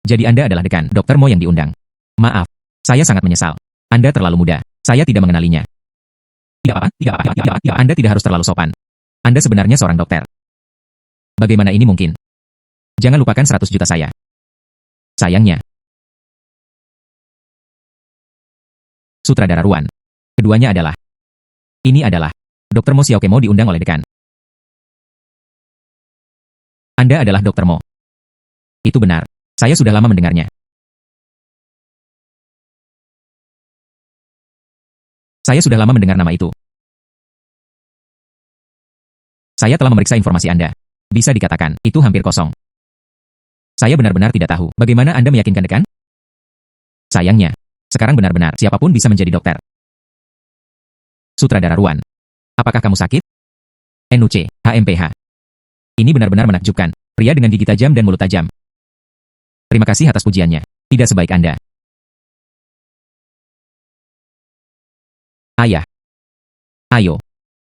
A: Jadi Anda adalah dekan, Dr. Mo yang diundang. Maaf, saya sangat menyesal. Anda terlalu muda. Saya tidak mengenalinya. Tidak apa-apa. Anda tidak harus terlalu sopan. Anda sebenarnya seorang dokter. Bagaimana ini mungkin? Jangan lupakan 100 juta saya. Sayangnya. Sutradara Ruan. Keduanya adalah. Ini adalah. Dr. Mo Xiaoke Mo diundang oleh dekan. Anda adalah Dr. Mo. Itu benar. Saya sudah lama mendengarnya. Saya sudah lama mendengar nama itu. Saya telah memeriksa informasi Anda. Bisa dikatakan, itu hampir kosong. Saya benar-benar tidak tahu. Bagaimana Anda meyakinkan dekan? Sayangnya, sekarang benar-benar siapapun bisa menjadi dokter. Sutradara Ruan. Apakah kamu sakit? NUC, HMPH. Ini benar-benar menakjubkan. Pria dengan gigi tajam dan mulut tajam. Terima kasih atas pujiannya. Tidak sebaik Anda. Ayah. Ayo.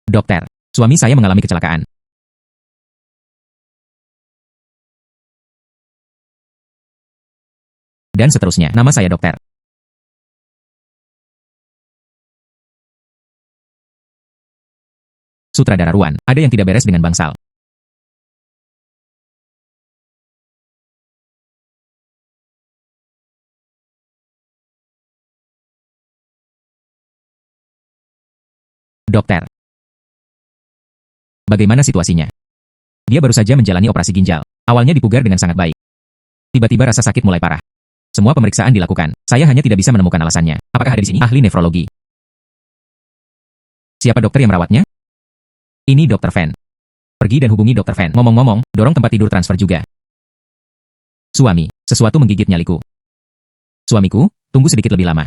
A: Dokter, suami saya mengalami kecelakaan. Dan seterusnya, nama saya dokter. Sutradara Ruan, ada yang tidak beres dengan bangsal. Dokter. Bagaimana situasinya? Dia baru saja menjalani operasi ginjal. Awalnya dipugar dengan sangat baik. Tiba-tiba rasa sakit mulai parah. Semua pemeriksaan dilakukan. Saya hanya tidak bisa menemukan alasannya. Apakah ada di sini ahli nefrologi? Siapa dokter yang merawatnya? Ini Dr. Fan. Pergi dan hubungi Dr. Fan. Ngomong-ngomong, dorong tempat tidur transfer juga. Suami, sesuatu menggigit nyaliku. Suamiku, tunggu sedikit lebih lama.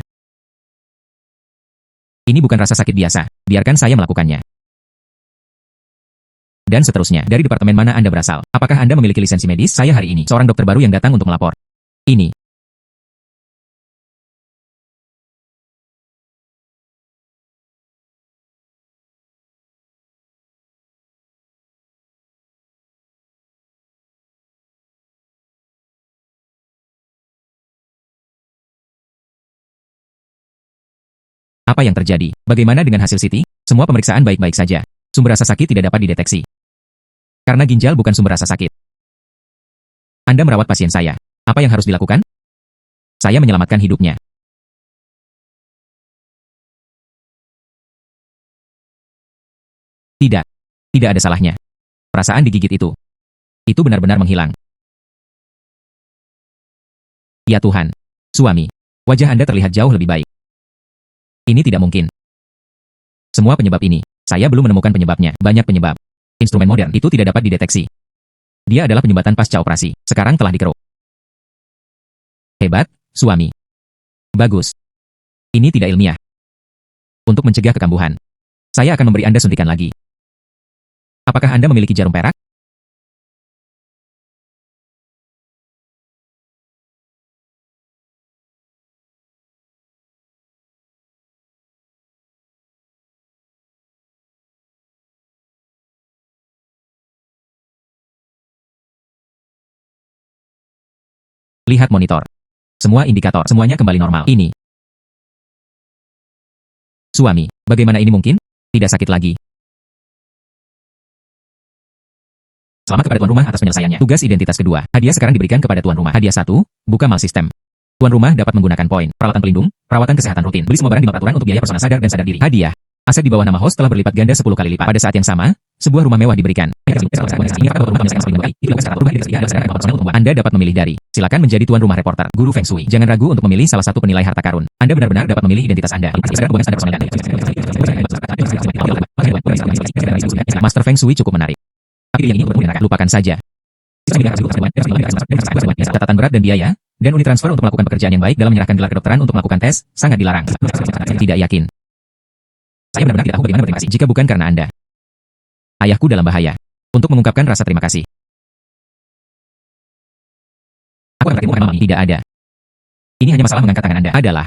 A: Ini bukan rasa sakit biasa. Biarkan saya melakukannya. Dan seterusnya, dari departemen mana Anda berasal? Apakah Anda memiliki lisensi medis? Saya hari ini, seorang dokter baru yang datang untuk melapor. Ini. Apa yang terjadi? Bagaimana dengan hasil CT? Semua pemeriksaan baik-baik saja. Sumber rasa sakit tidak dapat dideteksi. Karena ginjal bukan sumber rasa sakit. Anda merawat pasien saya. Apa yang harus dilakukan? Saya menyelamatkan hidupnya. Tidak. Tidak ada salahnya. Perasaan digigit itu. Itu benar-benar menghilang. Ya Tuhan. Suami. Wajah Anda terlihat jauh lebih baik. Ini tidak mungkin. Semua penyebab ini, saya belum menemukan penyebabnya. Banyak penyebab. Instrumen modern itu tidak dapat dideteksi. Dia adalah penyumbatan pasca operasi. Sekarang telah dikeruk. Hebat, suami. Bagus. Ini tidak ilmiah. Untuk mencegah kekambuhan, saya akan memberi Anda suntikan lagi. Apakah Anda memiliki jarum perak? Lihat monitor. Semua indikator, semuanya kembali normal. Ini. Suami, bagaimana ini mungkin? Tidak sakit lagi. Selamat kepada tuan rumah atas penyelesaiannya. Tugas identitas kedua. Hadiah sekarang diberikan kepada tuan rumah. Hadiah 1, buka mal sistem. Tuan rumah dapat menggunakan poin, peralatan pelindung, perawatan kesehatan rutin. Beli semua barang di bawah peraturan untuk biaya personal sadar dan sadar diri. Hadiah. Aset di bawah nama host telah berlipat ganda 10 kali lipat. Pada saat yang sama, sebuah rumah mewah diberikan. Anda dapat memilih dari. Silakan menjadi tuan rumah reporter, guru Feng Shui. Jangan ragu untuk memilih salah satu penilai harta karun. Anda benar-benar dapat memilih identitas Anda. Master Feng Shui cukup menarik. Tapi yang ini lupakan saja. Catatan berat dan biaya, dan unit transfer untuk melakukan pekerjaan yang baik dalam menyerahkan gelar kedokteran untuk melakukan tes, sangat dilarang. Tidak yakin. Saya benar-benar tidak tahu bagaimana berterima kasih jika bukan karena Anda. Ayahku dalam bahaya. Untuk mengungkapkan rasa terima kasih. Aku akan berterima kasih. Tidak ada. Ini hanya masalah mengangkat tangan Anda. Adalah.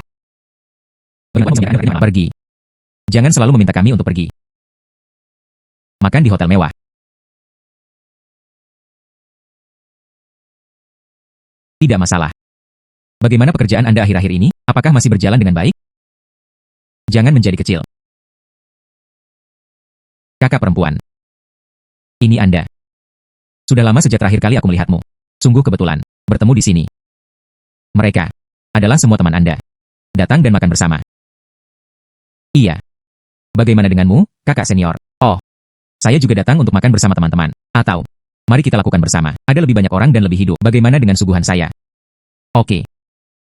A: Pergi. Jangan selalu meminta kami untuk pergi. Makan di hotel mewah. Tidak masalah. Bagaimana pekerjaan Anda akhir-akhir ini? Apakah masih berjalan dengan baik? Jangan menjadi kecil. Kakak perempuan. Ini Anda. Sudah lama sejak terakhir kali aku melihatmu. Sungguh kebetulan. Bertemu di sini. Mereka adalah semua teman Anda. Datang dan makan bersama. Iya. Bagaimana denganmu, kakak senior? Oh. Saya juga datang untuk makan bersama teman-teman. Atau, mari kita lakukan bersama. Ada lebih banyak orang dan lebih hidup. Bagaimana dengan suguhan saya? Oke.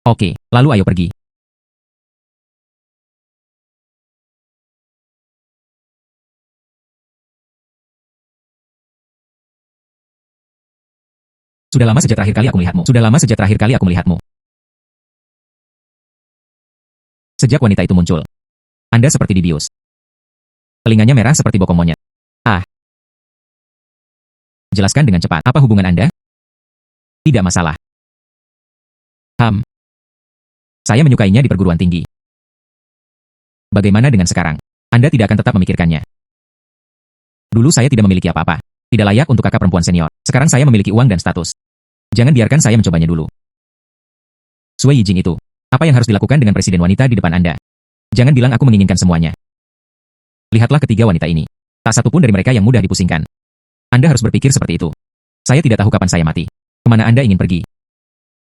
A: Oke, lalu ayo pergi. Sudah lama sejak terakhir kali aku melihatmu. Sudah lama sejak terakhir kali aku melihatmu. Sejak wanita itu muncul. Anda seperti dibius. Telinganya merah seperti bokong monyet. Ah. Jelaskan dengan cepat. Apa hubungan Anda? Tidak masalah. Saya menyukainya di perguruan tinggi. Bagaimana dengan sekarang? Anda tidak akan tetap memikirkannya. Dulu saya tidak memiliki apa-apa. Tidak layak untuk kakak perempuan senior. Sekarang saya memiliki uang dan status. Jangan biarkan saya mencobanya dulu. Sui Yijing itu. Apa yang harus dilakukan dengan presiden wanita di depan Anda? Jangan bilang aku menginginkan semuanya. Lihatlah ketiga wanita ini. Tak satu pun dari mereka yang mudah dipusingkan. Anda harus berpikir seperti itu. Saya tidak tahu kapan saya mati. Kemana Anda ingin pergi?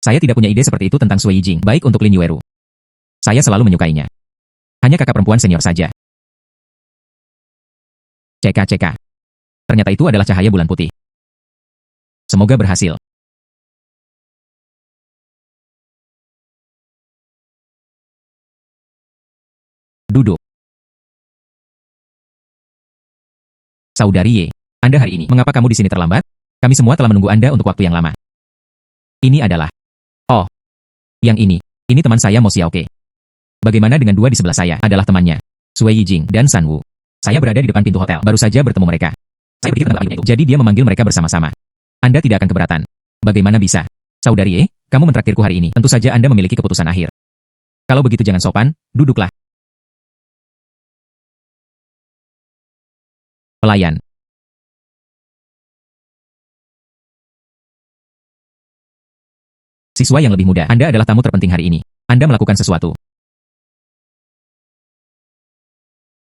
A: Saya tidak punya ide seperti itu tentang Sui Yijing, baik untuk Lin Yueru. Saya selalu menyukainya. Hanya kakak perempuan senior saja. CK. Ternyata itu adalah cahaya bulan putih. Semoga berhasil. Duduk. Saudari Ye, Anda hari ini, mengapa kamu di sini terlambat? Kami semua telah menunggu Anda untuk waktu yang lama. Ini adalah... Oh, yang ini teman saya Mo Xiaoke. Bagaimana dengan dua di sebelah saya? Adalah temannya, Sui Yijing dan San Wu. Saya berada di depan pintu hotel, baru saja bertemu mereka. Saya pikir tentang itu. Jadi dia memanggil mereka bersama-sama. Anda tidak akan keberatan. Bagaimana bisa? Saudari Ye, kamu mentraktirku hari ini. Tentu saja Anda memiliki keputusan akhir. Kalau begitu jangan sopan, duduklah. Pelayan. Siswa yang lebih muda, Anda adalah tamu terpenting hari ini. Anda melakukan sesuatu.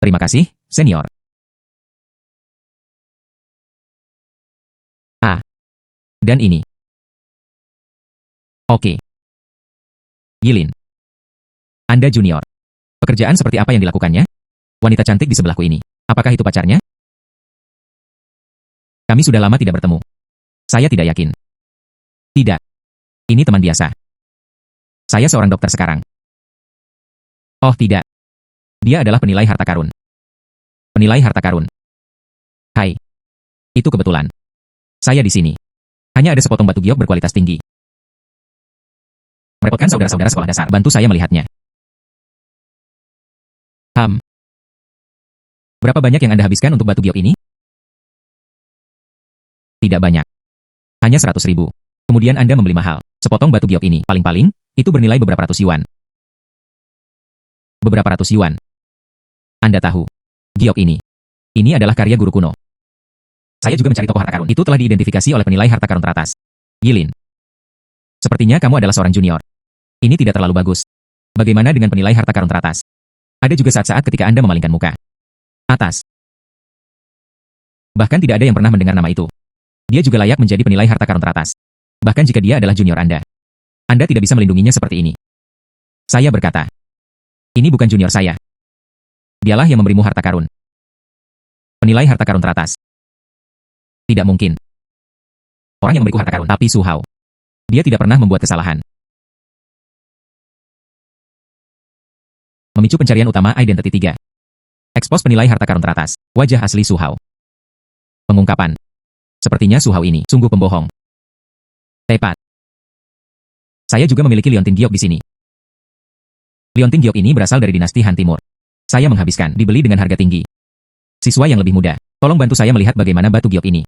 A: Terima kasih, senior. Dan ini. Oke. Yilin. Anda junior. Pekerjaan seperti apa yang dilakukannya? Wanita cantik di sebelahku ini. Apakah itu pacarnya? Kami sudah lama tidak bertemu. Saya tidak yakin. Tidak. Ini teman biasa. Saya seorang dokter sekarang. Oh tidak. Dia adalah penilai harta karun. Penilai harta karun. Hai. Itu kebetulan. Saya di sini. Hanya ada sepotong batu giok berkualitas tinggi. Merepotkan saudara-saudara sekolah dasar. Bantu saya melihatnya. Berapa banyak yang Anda habiskan untuk batu giok ini? Tidak banyak. Hanya 100.000. Kemudian Anda membeli mahal. Sepotong batu giok ini, paling-paling, itu bernilai beberapa ratus yuan. Beberapa ratus yuan. Anda tahu. Giok ini. Ini adalah karya guru kuno. Saya juga mencari toko harta karun. Itu telah diidentifikasi oleh penilai harta karun teratas. Yilin. Sepertinya kamu adalah seorang junior. Ini tidak terlalu bagus. Bagaimana dengan penilai harta karun teratas? Ada juga saat-saat ketika Anda memalingkan muka. Atas. Bahkan tidak ada yang pernah mendengar nama itu. Dia juga layak menjadi penilai harta karun teratas. Bahkan jika dia adalah junior Anda. Anda tidak bisa melindunginya seperti ini. Saya berkata, ini bukan junior saya. Dialah yang memberimu harta karun. Penilai harta karun teratas. Tidak mungkin. Orang yang memberiku harta karun, tapi Su Hao. Dia tidak pernah membuat kesalahan. Memicu pencarian utama Identity 3. Expose penilai harta karun teratas. Wajah asli Su Hao. Pengungkapan. Sepertinya Su Hao ini sungguh pembohong. Tepat. Saya juga memiliki liontin giok di sini. Liontin giok ini berasal dari dinasti Han Timur. Saya menghabiskan, dibeli dengan harga tinggi. Siswa yang lebih muda, tolong bantu saya melihat bagaimana batu giok ini.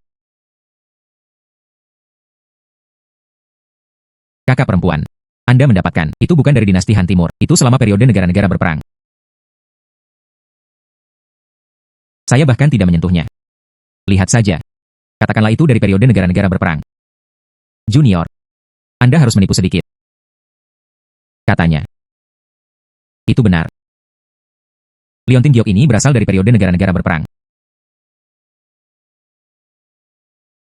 A: Kakak perempuan. Anda mendapatkan, itu bukan dari dinasti Han Timur, itu selama periode negara-negara berperang. Saya bahkan tidak menyentuhnya. Lihat saja. Katakanlah itu dari periode negara-negara berperang. Junior. Anda harus menipu sedikit. Katanya. Itu benar. Liontin giok ini berasal dari periode negara-negara berperang.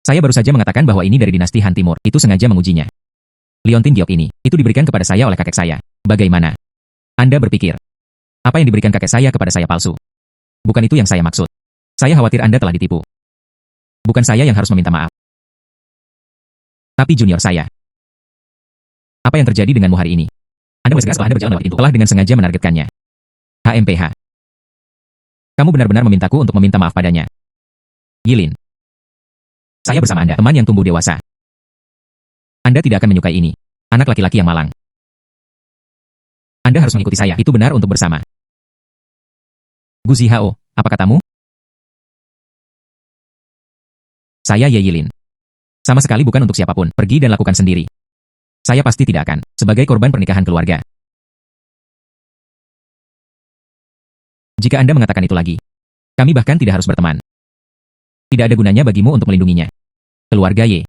A: Saya baru saja mengatakan bahwa ini dari dinasti Han Timur, itu sengaja mengujinya. Liontin giok ini, itu diberikan kepada saya oleh kakek saya. Bagaimana? Anda berpikir, apa yang diberikan kakek saya kepada saya palsu? Bukan itu yang saya maksud. Saya khawatir Anda telah ditipu. Bukan saya yang harus meminta maaf. Tapi junior saya. Apa yang terjadi denganmu hari ini? Anda bersegera setelah Anda berjalan lewat pintu, telah dengan sengaja menargetkannya. HMPH. Kamu benar-benar memintaku untuk meminta maaf padanya. Yilin. Saya bersama Anda, teman yang tumbuh dewasa. Anda tidak akan menyukai ini. Anak laki-laki yang malang. Anda harus mengikuti saya, itu benar untuk bersama. Gu Zihao, apa katamu? Saya Ye Yilin. Sama sekali bukan untuk siapapun, pergi dan lakukan sendiri. Saya pasti tidak akan, sebagai korban pernikahan keluarga. Jika Anda mengatakan itu lagi, kami bahkan tidak harus berteman. Tidak ada gunanya bagimu untuk melindunginya. Keluarga Ye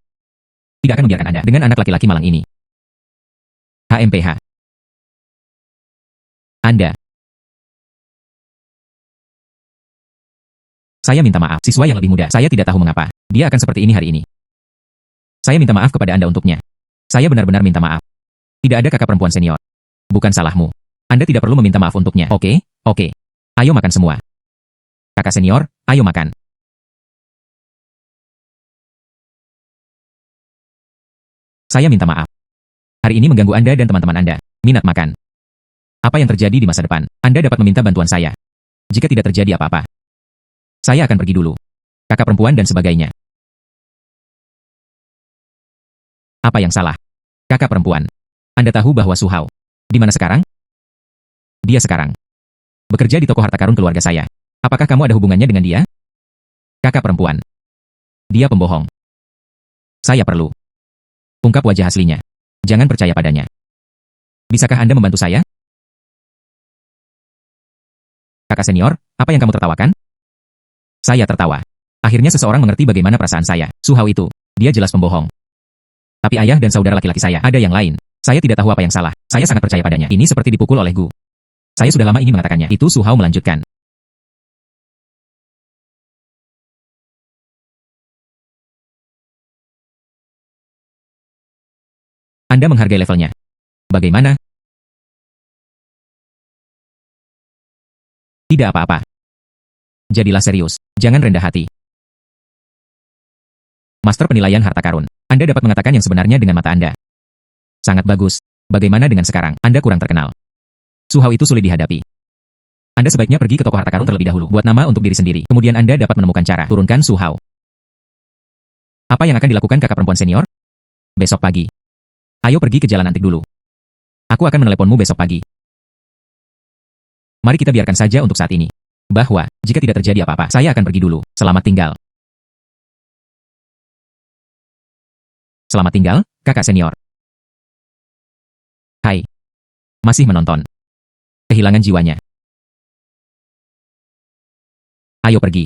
A: tidak akan membiarkan Anda dengan anak laki-laki malang ini. HMPH. Anda. Saya minta maaf, siswa yang lebih muda. Saya tidak tahu mengapa dia akan seperti ini hari ini. Saya minta maaf kepada Anda untuknya. Saya benar-benar minta maaf. Tidak ada kakak perempuan senior. Bukan salahmu. Anda tidak perlu meminta maaf untuknya. Oke, oke. Ayo makan semua. Kakak senior, ayo makan. Saya minta maaf. Hari ini mengganggu Anda dan teman-teman Anda. Minat makan. Apa yang terjadi di masa depan? Anda dapat meminta bantuan saya. Jika tidak terjadi apa-apa, saya akan pergi dulu. Kakak perempuan dan sebagainya. Apa yang salah? Kakak perempuan. Anda tahu bahwa Su Hao di mana sekarang? Dia sekarang bekerja di toko harta karun keluarga saya. Apakah kamu ada hubungannya dengan dia? Kakak perempuan. Dia pembohong. Saya perlu ungkap wajah aslinya. Jangan percaya padanya. Bisakah Anda membantu saya? Kakak senior, apa yang kamu tertawakan? Saya tertawa. Akhirnya seseorang mengerti bagaimana perasaan saya. Su Hao itu, dia jelas pembohong. Tapi ayah dan saudara laki-laki saya, ada yang lain. Saya tidak tahu apa yang salah. Saya sangat percaya padanya. Ini seperti dipukul oleh Gu. Saya sudah lama ingin mengatakannya. Itu Su Hao melanjutkan. Anda menghargai levelnya. Bagaimana? Tidak apa-apa. Jadilah serius. Jangan rendah hati. Master penilaian harta karun. Anda dapat mengatakan yang sebenarnya dengan mata Anda. Sangat bagus. Bagaimana dengan sekarang? Anda kurang terkenal. Su Hao itu sulit dihadapi. Anda sebaiknya pergi ke toko harta karun terlebih dahulu. Buat nama untuk diri sendiri. Kemudian Anda dapat menemukan cara. Turunkan Su Hao. Apa yang akan dilakukan kakak perempuan senior? Besok pagi. Ayo pergi ke jalan antik dulu. Aku akan meneleponmu besok pagi. Mari kita biarkan saja untuk saat ini. Bahwa, jika tidak terjadi apa-apa, saya akan pergi dulu. Selamat tinggal. Selamat tinggal, kakak senior. Hai. Masih menonton. Kehilangan jiwanya. Ayo pergi.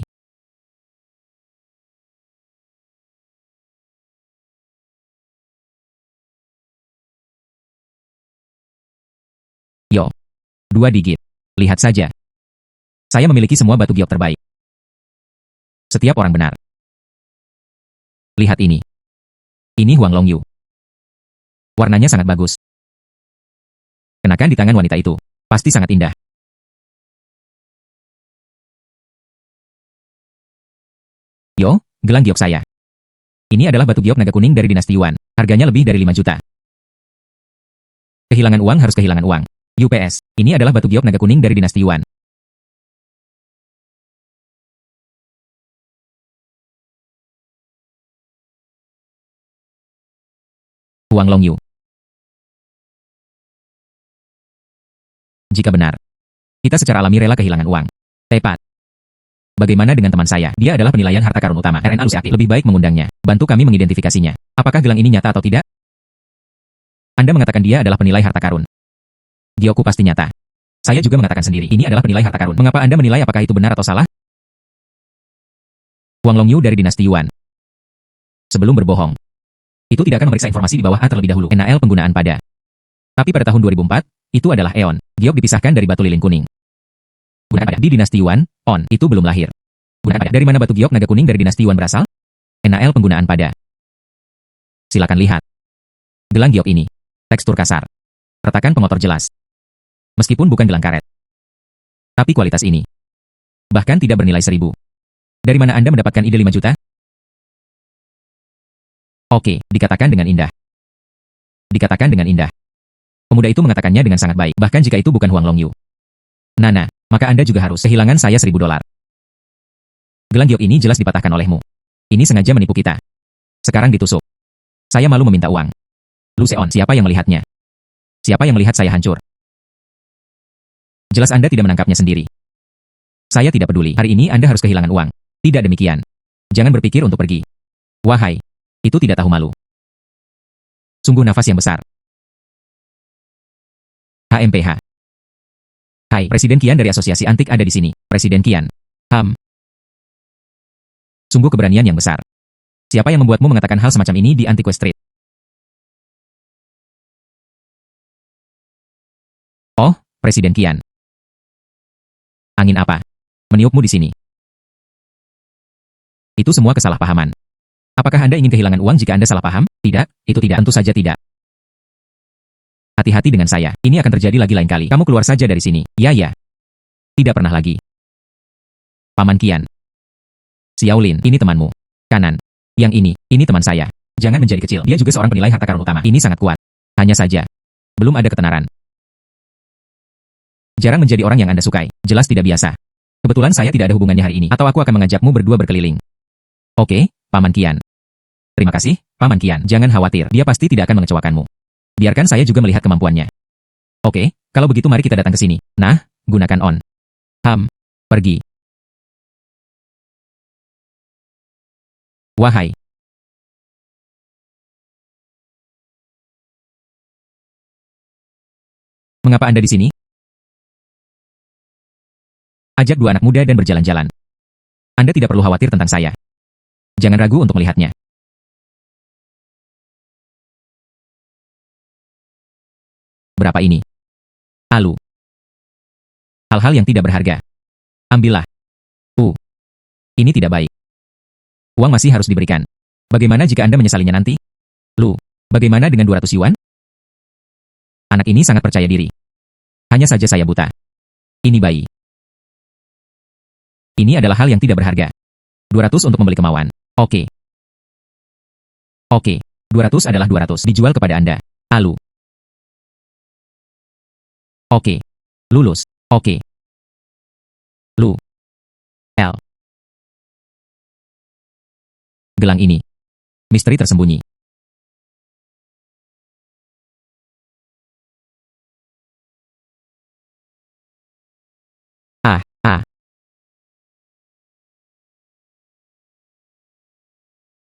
A: Yo. 2 digit. Lihat saja. Saya memiliki semua batu giok terbaik. Setiap orang benar. Lihat ini. Ini Huang Longyu. Warnanya sangat bagus. Kenakan di tangan wanita itu. Pasti sangat indah. Yo, gelang giok saya. Ini adalah batu giok naga kuning dari dinasti Yuan. Harganya lebih dari 5 juta. Kehilangan uang harus kehilangan uang. UPS. Ini adalah batu giok naga kuning dari dinasti Yuan. Huang Longyu. Jika benar, kita secara alami rela kehilangan uang. Tepat. Bagaimana dengan teman saya? Dia adalah penilaian harta karun utama. RNA Lusiaktif. Lebih baik mengundangnya. Bantu kami mengidentifikasinya. Apakah gelang ini nyata atau tidak? Anda mengatakan dia adalah penilai harta karun. Giokku pasti nyata. Saya juga mengatakan sendiri, ini adalah penilai harta karun. Mengapa Anda menilai apakah itu benar atau salah? Huang Longyu dari dinasti Yuan. Sebelum berbohong, itu tidak akan memeriksa informasi di bawah A terlebih dahulu. NaL penggunaan pada. Tapi pada tahun 2004, itu adalah Eon. Giok dipisahkan dari batu lilin kuning. Gunaan pada. Di dinasti Yuan, On, itu belum lahir. Gunaan pada. Dari mana batu giok naga kuning dari dinasti Yuan berasal? NaL penggunaan pada. Silakan lihat. Gelang giok ini. Tekstur kasar. Retakan pengotor jelas. Meskipun bukan gelang karet. Tapi kualitas ini. Bahkan tidak bernilai 1.000. Dari mana Anda mendapatkan ide 5 juta? Oke, dikatakan dengan indah. Dikatakan dengan indah. Pemuda itu mengatakannya dengan sangat baik, bahkan jika itu bukan Huang Longyu. Nana, maka Anda juga harus kehilangan saya 1.000 dolar. Gelang giok ini jelas dipatahkan olehmu. Ini sengaja menipu kita. Sekarang ditusuk. Saya malu meminta uang. Lu Seon, siapa yang melihatnya? Siapa yang melihat saya hancur? Jelas Anda tidak menangkapnya sendiri. Saya tidak peduli. Hari ini Anda harus kehilangan uang. Tidak demikian. Jangan berpikir untuk pergi. Wahai, itu tidak tahu malu. Sungguh nafas yang besar. HMPH. Hai, Presiden Qian dari Asosiasi Antik ada di sini. Presiden Qian. Sungguh keberanian yang besar. Siapa yang membuatmu mengatakan hal semacam ini di Antique Street? Oh, Presiden Qian. Angin apa? Meniupmu di sini. Itu semua kesalahpahaman. Apakah Anda ingin kehilangan uang jika Anda salah paham? Tidak, itu tidak. Tentu saja tidak. Hati-hati dengan saya. Ini akan terjadi lagi lain kali. Kamu keluar saja dari sini. Ya. Tidak pernah lagi. Paman Qian. Xiaolin, ini temanmu. Kanan. Yang ini teman saya. Jangan menjadi kecil. Dia juga seorang penilai harta karun utama. Ini sangat kuat. Hanya saja. Belum ada ketenaran. Jarang menjadi orang yang Anda sukai. Jelas tidak biasa. Kebetulan saya tidak ada hubungannya hari ini. Atau aku akan mengajakmu berdua berkeliling. Oke, Paman Qian. Terima kasih, Paman Qian. Jangan khawatir. Dia pasti tidak akan mengecewakanmu. Biarkan saya juga melihat kemampuannya. Oke, kalau begitu mari kita datang ke sini. Nah, gunakan on. Pergi. Wahai. Mengapa Anda di sini? Ajak dua anak muda dan berjalan-jalan. Anda tidak perlu khawatir tentang saya. Jangan ragu untuk melihatnya. Berapa ini? Alu. Hal-hal yang tidak berharga. Ambillah. Ini tidak baik. Uang masih harus diberikan. Bagaimana jika Anda menyesalinya nanti? Bagaimana dengan 200 yuan? Anak ini sangat percaya diri. Hanya saja saya buta. Ini bayi. Ini adalah hal yang tidak berharga. 200 untuk membeli kemauan. Oke. 200 adalah 200. Dijual kepada Anda. Alu. Oke. Lulus. Oke. L. Gelang ini. Misteri tersembunyi.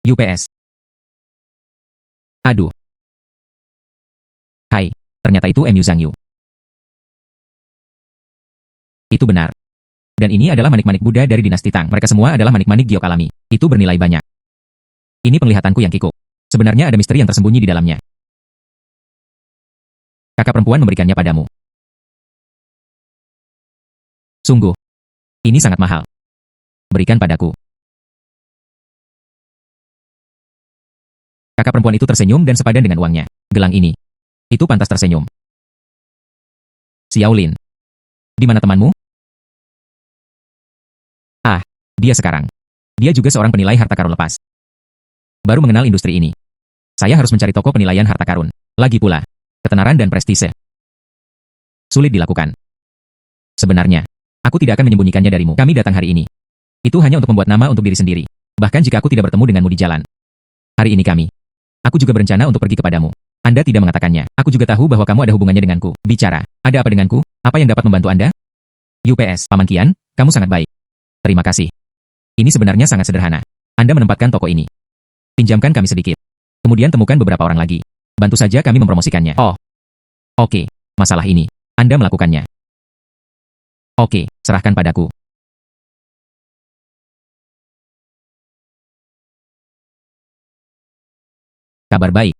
A: UPS. Aduh. Hai, ternyata itu Mu Zhang Yu. Itu benar. Dan ini adalah manik-manik Buddha dari dinasti Tang. Mereka semua adalah manik-manik giok alami. Itu bernilai banyak. Ini penglihatanku yang kikuk. Sebenarnya ada misteri yang tersembunyi di dalamnya. Kakak perempuan memberikannya padamu. Sungguh. Ini sangat mahal. Berikan padaku. Kakak perempuan itu tersenyum dan sepadan dengan uangnya. Gelang ini. Itu pantas tersenyum. Xiaolin. Di mana temanmu? Ah, dia sekarang. Dia juga seorang penilai harta karun lepas. Baru mengenal industri ini. Saya harus mencari toko penilaian harta karun. Lagi pula, ketenaran dan prestise. Sulit dilakukan. Sebenarnya, aku tidak akan menyembunyikannya darimu. Kami datang hari ini. Itu hanya untuk membuat nama untuk diri sendiri. Bahkan jika aku tidak bertemu denganmu di jalan. Hari ini kami. Aku juga berencana untuk pergi kepadamu. Anda tidak mengatakannya. Aku juga tahu bahwa kamu ada hubungannya denganku. Bicara. Ada apa denganku? Apa yang dapat membantu Anda? UPS, Paman Kian, kamu sangat baik. Terima kasih. Ini sebenarnya sangat sederhana. Anda menempatkan toko ini. Pinjamkan kami sedikit. Kemudian temukan beberapa orang lagi. Bantu saja kami mempromosikannya. Oh. Oke, masalah ini. Anda melakukannya. Oke, serahkan padaku. Kabar baik.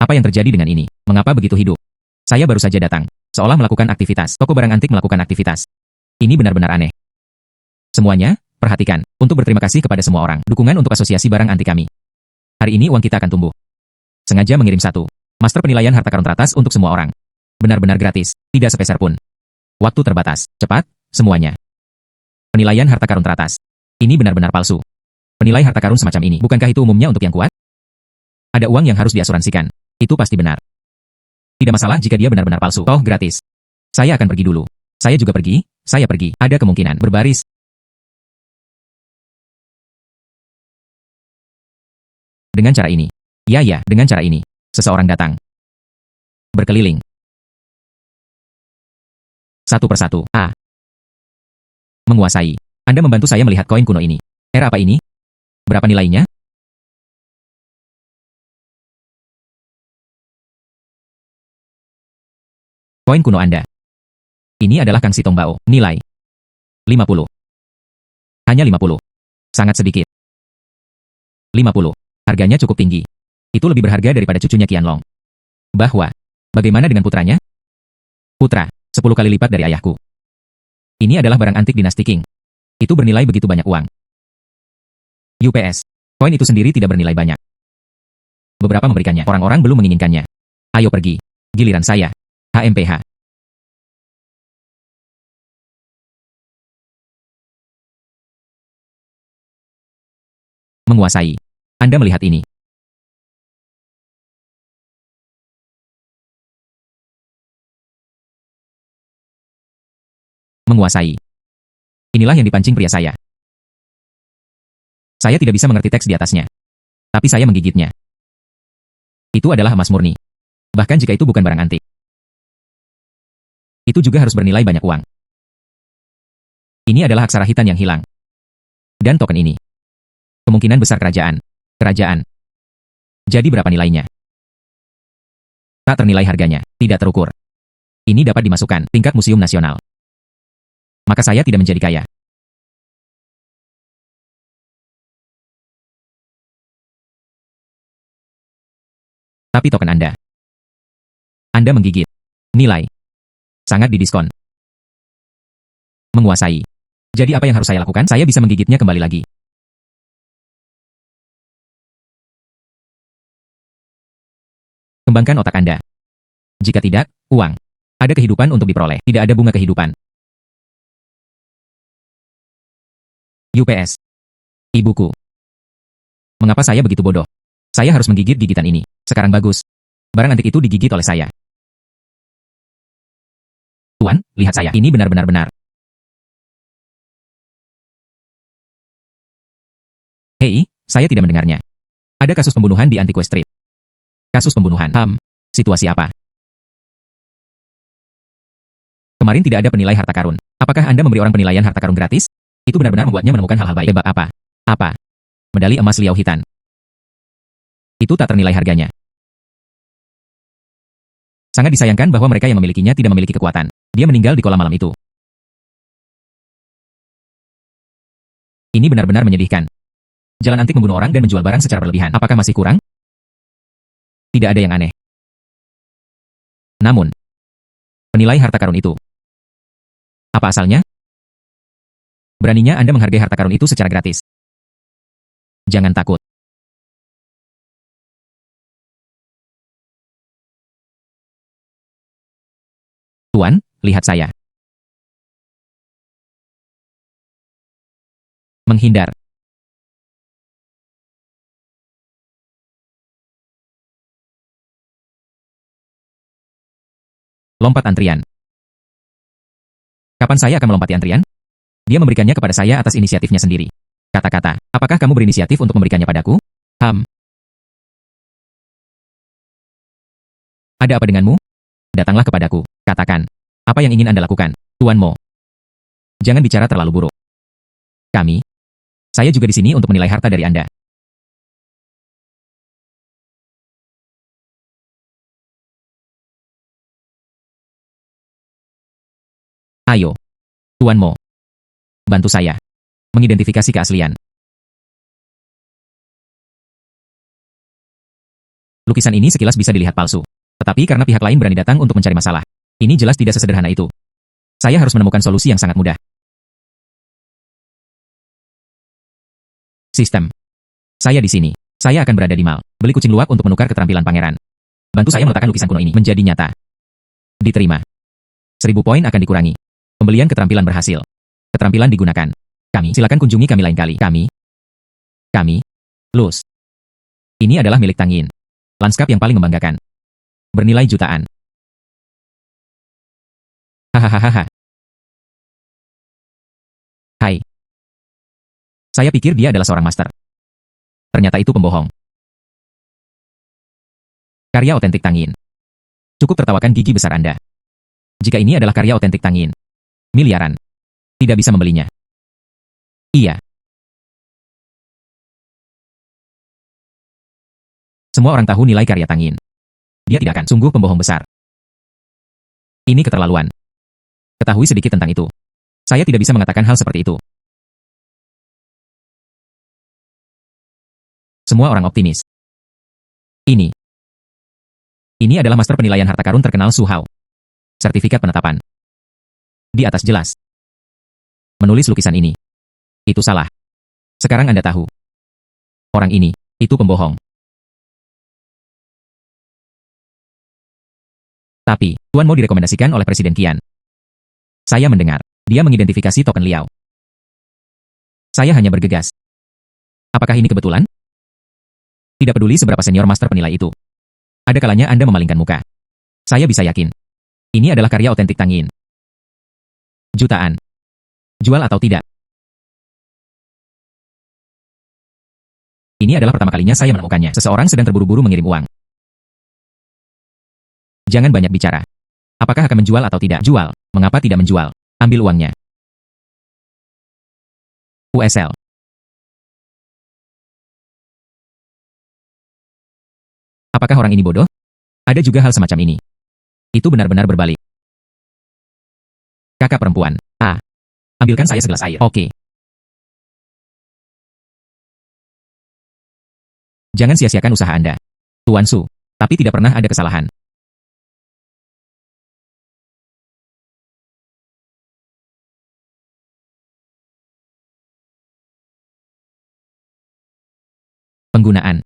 A: Apa yang terjadi dengan ini? Mengapa begitu hidup? Saya baru saja datang. Seolah melakukan aktivitas. Toko barang antik melakukan aktivitas. Ini benar-benar aneh. Semuanya, perhatikan. Untuk berterima kasih kepada semua orang. Dukungan untuk asosiasi barang antik kami. Hari ini uang kita akan tumbuh. Sengaja mengirim satu. Master penilaian harta karun teratas untuk semua orang. Benar-benar gratis. Tidak sepeser pun. Waktu terbatas. Cepat, semuanya. Penilaian harta karun teratas. Ini benar-benar palsu. Penilai harta karun semacam ini. Bukankah itu umumnya untuk yang kuat? Ada uang yang harus diasuransikan. Itu pasti benar. Tidak masalah jika dia benar-benar palsu. Oh, gratis. Saya akan pergi dulu. Saya juga pergi, saya pergi. Ada kemungkinan berbaris. Dengan cara ini. Ya, dengan cara ini. Seseorang datang. Berkeliling. Satu persatu. Menguasai. Anda membantu saya melihat koin kuno ini. Era apa ini? Berapa nilainya? Koin kuno Anda. Ini adalah Kangsi Tongbao. Nilai 50. Hanya 50. Sangat sedikit. 50. Harganya cukup tinggi. Itu lebih berharga daripada cucunya Qianlong. Bagaimana dengan putranya? Putra, 10 kali lipat dari ayahku. Ini adalah barang antik dinasti Qing. Itu bernilai begitu banyak uang. UPS. Koin itu sendiri tidak bernilai banyak. Beberapa memberikannya. Orang-orang belum menginginkannya. Ayo pergi. Giliran saya. HMPH. Menguasai. Anda melihat ini. Menguasai. Inilah yang dipancing pria saya. Saya tidak bisa mengerti teks di atasnya. Tapi saya menggigitnya. Itu adalah emas murni. Bahkan jika itu bukan barang antik. Itu juga harus bernilai banyak uang. Ini adalah aksara hitam yang hilang. Dan token ini. Kemungkinan besar kerajaan. Kerajaan. Jadi berapa nilainya? Tak ternilai harganya. Tidak terukur. Ini dapat dimasukkan tingkat museum nasional. Maka saya tidak menjadi kaya. Tapi token Anda. Anda menggigit. Nilai. Sangat didiskon. Menguasai. Jadi apa yang harus saya lakukan? Saya bisa menggigitnya kembali lagi. Kembangkan otak Anda. Jika tidak, uang. Ada kehidupan untuk diperoleh. Tidak ada bunga kehidupan. UPS. Ibuku. Mengapa saya begitu bodoh? Saya harus menggigit gigitan ini. Sekarang bagus. Barang antik itu digigit oleh saya. Tuan, lihat saya. Ini benar-benar benar. Hei, saya tidak mendengarnya. Ada kasus pembunuhan di Antiques Street. Kasus pembunuhan. Situasi apa? Kemarin tidak ada penilai harta karun. Apakah Anda memberi orang penilaian harta karun gratis? Itu benar-benar membuatnya menemukan hal-hal baik. Tebak apa? Apa? Medali emas Liao Hitan. Itu tak ternilai harganya. Sangat disayangkan bahwa mereka yang memilikinya tidak memiliki kekuatan. Dia meninggal di kolam malam itu. Ini benar-benar menyedihkan. Jalan antik membunuh orang dan menjual barang secara berlebihan. Apakah masih kurang? Tidak ada yang aneh. Namun, penilai harta karun itu. Apa asalnya? Beraninya Anda menghargai harta karun itu secara gratis. Jangan takut. Tuan, lihat saya. Menghindar. Lompat antrian. Kapan saya akan melompati antrian? Dia memberikannya kepada saya atas inisiatifnya sendiri. Kata-kata, apakah kamu berinisiatif untuk memberikannya padaku? Ada apa denganmu? Datanglah kepadaku. Katakan. Apa yang ingin Anda lakukan, Tuan Mo? Jangan bicara terlalu buruk. Saya juga di sini untuk menilai harta dari Anda. Ayo, Tuan Mo. Bantu saya. Mengidentifikasi keaslian. Lukisan ini sekilas bisa dilihat palsu. Tetapi karena pihak lain berani datang untuk mencari masalah. Ini jelas tidak sesederhana itu. Saya harus menemukan solusi yang sangat mudah. Sistem. Saya di sini. Saya akan berada di mal. Beli kucing luwak untuk menukar keterampilan pangeran. Bantu saya meletakkan lukisan kuno ini menjadi nyata. Diterima. 1000 poin akan dikurangi. Pembelian keterampilan berhasil. Keterampilan digunakan. Silakan kunjungi kami lain kali. Lus. Ini adalah milik Tangyin. Lanskap yang paling membanggakan. Bernilai jutaan. Hahaha. Hai. Saya pikir dia adalah seorang master. Ternyata itu pembohong. Karya otentik Tangyin. Cukup tertawakan gigi besar Anda. Jika ini adalah karya otentik Tangyin, miliaran tidak bisa membelinya. Iya. Semua orang tahu nilai karya Tangyin. Dia tidak akan sungguh pembohong besar. Ini keterlaluan. Ketahui sedikit tentang itu. Saya tidak bisa mengatakan hal seperti itu. Semua orang optimis. Ini adalah master penilaian harta karun terkenal Su Hao. Sertifikat penetapan. Di atas jelas. Menulis lukisan ini. Itu salah. Sekarang Anda tahu. Orang ini, itu pembohong. Tapi, Tuan mau direkomendasikan oleh Presiden Qian. Saya mendengar, dia mengidentifikasi token Liao. Saya hanya bergegas. Apakah ini kebetulan? Tidak peduli seberapa senior master penilai itu. Ada kalanya Anda memalingkan muka. Saya bisa yakin. Ini adalah karya otentik Tangyin. Jutaan. Jual atau tidak? Ini adalah pertama kalinya saya menemukannya. Seseorang sedang terburu-buru mengirim uang. Jangan banyak bicara. Apakah akan menjual atau tidak? Jual. Mengapa tidak menjual? Ambil uangnya. USL. Apakah orang ini bodoh? Ada juga hal semacam ini. Itu benar-benar berbalik. Kakak perempuan. Ambilkan saya segelas air. Oke. Jangan sia-siakan usaha Anda, Tuan Su. Tapi tidak pernah ada kesalahan. Penggunaan.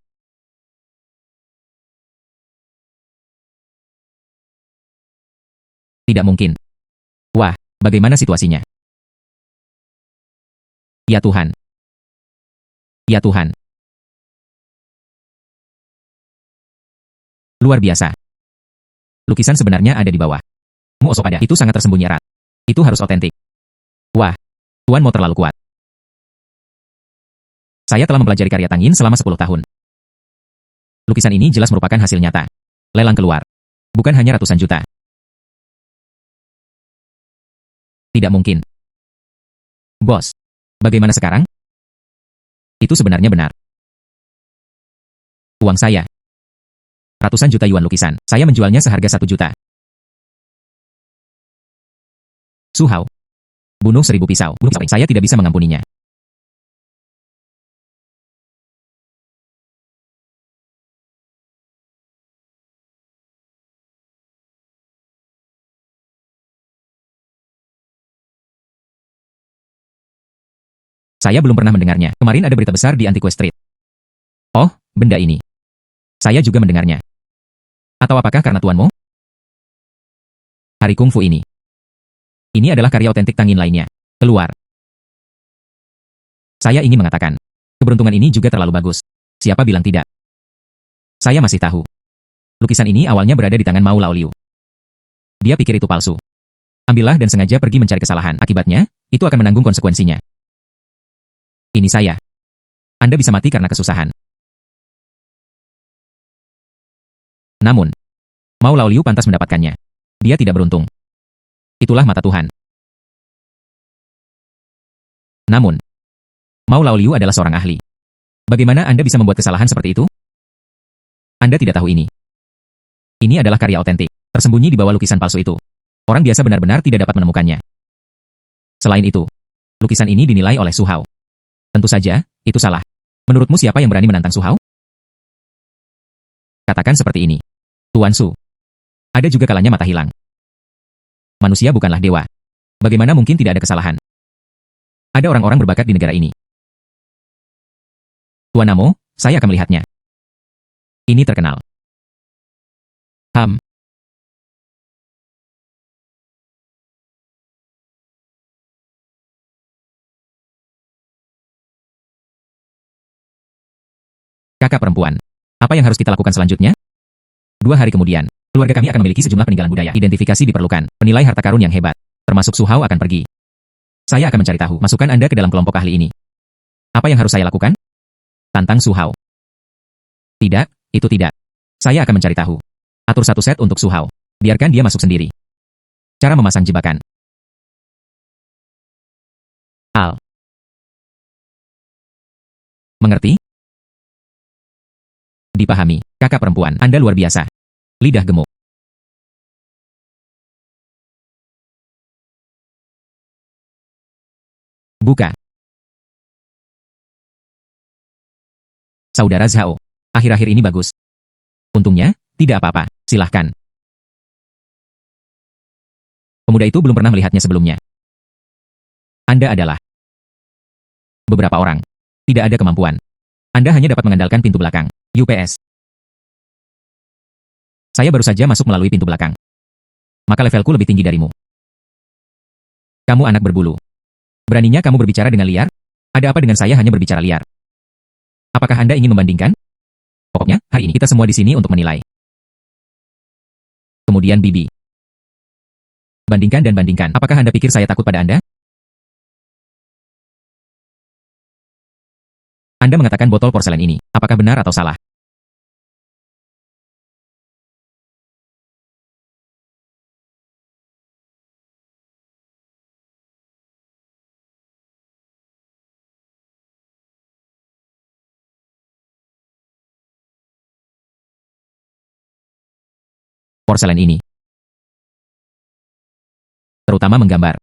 A: Tidak mungkin. Wah, bagaimana situasinya? Ya Tuhan. Ya Tuhan. Luar biasa. Lukisan sebenarnya ada di bawah. Muosopada itu sangat tersembunyi erat. Itu harus otentik. Wah, Tuan mau terlalu kuat. Saya telah mempelajari karya Tangyin selama 10 tahun. Lukisan ini jelas merupakan hasil nyata. Lelang keluar. Bukan hanya ratusan juta. Tidak mungkin. Bos, bagaimana sekarang? Itu sebenarnya benar. Uang saya. Ratusan juta yuan lukisan. Saya menjualnya seharga 1 juta. Su Hao. Bunuh 1000 pisau. Saya tidak bisa mengampuninya. Saya belum pernah mendengarnya. Kemarin ada berita besar di Antiques Street. Oh, benda ini. Saya juga mendengarnya. Atau apakah karena tuanmu? Hari kungfu ini. Ini adalah karya otentik Tangin lainnya. Keluar. Saya ingin mengatakan, keberuntungan ini juga terlalu bagus. Siapa bilang tidak? Saya masih tahu. Lukisan ini awalnya berada di tangan Mau Laoliu. Dia pikir itu palsu. Ambillah dan sengaja pergi mencari kesalahan. Akibatnya, itu akan menanggung konsekuensinya. Ini saya. Anda bisa mati karena kesusahan. Namun, Mau Laoliu pantas mendapatkannya. Dia tidak beruntung. Itulah mata Tuhan. Namun, Mau Laoliu adalah seorang ahli. Bagaimana Anda bisa membuat kesalahan seperti itu? Anda tidak tahu ini. Ini adalah karya otentik, tersembunyi di bawah lukisan palsu itu. Orang biasa benar-benar tidak dapat menemukannya. Selain itu, lukisan ini dinilai oleh Su Hao. Tentu saja, itu salah. Menurutmu siapa yang berani menantang Su Hao? Katakan seperti ini. Tuan Su. Ada juga kalanya mata hilang. Manusia bukanlah dewa. Bagaimana mungkin tidak ada kesalahan? Ada orang-orang berbakat di negara ini. Tuan Amo, saya akan melihatnya. Ini terkenal. Kakak perempuan. Apa yang harus kita lakukan selanjutnya? 2 hari kemudian, keluarga kami akan memiliki sejumlah peninggalan budaya. Identifikasi diperlukan. Penilai harta karun yang hebat, termasuk Su Hao akan pergi. Saya akan mencari tahu. Masukkan Anda ke dalam kelompok ahli ini. Apa yang harus saya lakukan? Tantang Su Hao. Tidak, itu tidak. Saya akan mencari tahu. Atur satu set untuk Su Hao. Biarkan dia masuk sendiri. Cara memasang jebakan. Al. Mengerti? Dipahami, kakak perempuan, Anda luar biasa. Lidah gemuk. Buka. Saudara Zhao, akhir-akhir ini bagus. Untungnya, tidak apa-apa, silahkan. Pemuda itu belum pernah melihatnya sebelumnya. Anda adalah beberapa orang. Tidak ada kemampuan. Anda hanya dapat mengandalkan pintu belakang. UPS. Saya baru saja masuk melalui pintu belakang. Maka levelku lebih tinggi darimu. Kamu anak berbulu. Beraninya kamu berbicara dengan liar? Ada apa dengan saya hanya berbicara liar? Apakah Anda ingin membandingkan? Pokoknya, hari ini kita semua di sini untuk menilai. Kemudian Bibi. Bandingkan dan bandingkan. Apakah Anda pikir saya takut pada Anda? Anda mengatakan botol porselen ini. Apakah benar atau salah? Porselen ini. Terutama menggambar.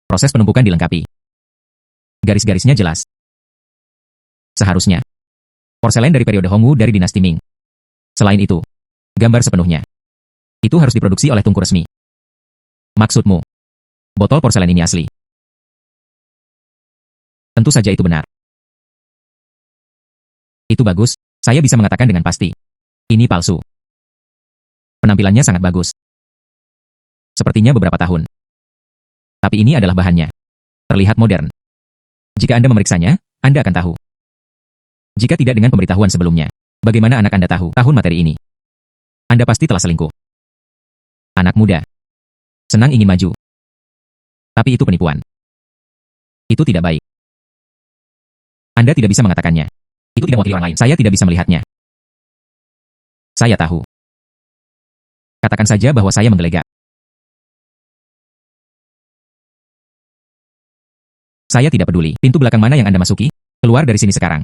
A: Proses penumpukan dilengkapi. Garis-garisnya jelas. Seharusnya. Porselen dari periode Hongwu dari dinasti Ming. Selain itu, gambar sepenuhnya. Itu harus diproduksi oleh tungku resmi. Maksudmu, botol porselen ini asli? Tentu saja itu benar. Itu bagus, saya bisa mengatakan dengan pasti. Ini palsu. Penampilannya sangat bagus. Sepertinya beberapa tahun. Tapi ini adalah bahannya. Terlihat modern. Jika Anda memeriksanya, Anda akan tahu. Jika tidak dengan pemberitahuan sebelumnya, bagaimana anak Anda tahu tahun materi ini? Anda pasti telah selingkuh. Anak muda. Senang ingin maju. Tapi itu penipuan. Itu tidak baik. Anda tidak bisa mengatakannya. Itu tidak mewakili orang lain. Saya tidak bisa melihatnya. Saya tahu. Katakan saja bahwa saya menggelegar. Saya tidak peduli. Pintu belakang mana yang Anda masuki? Keluar dari sini sekarang.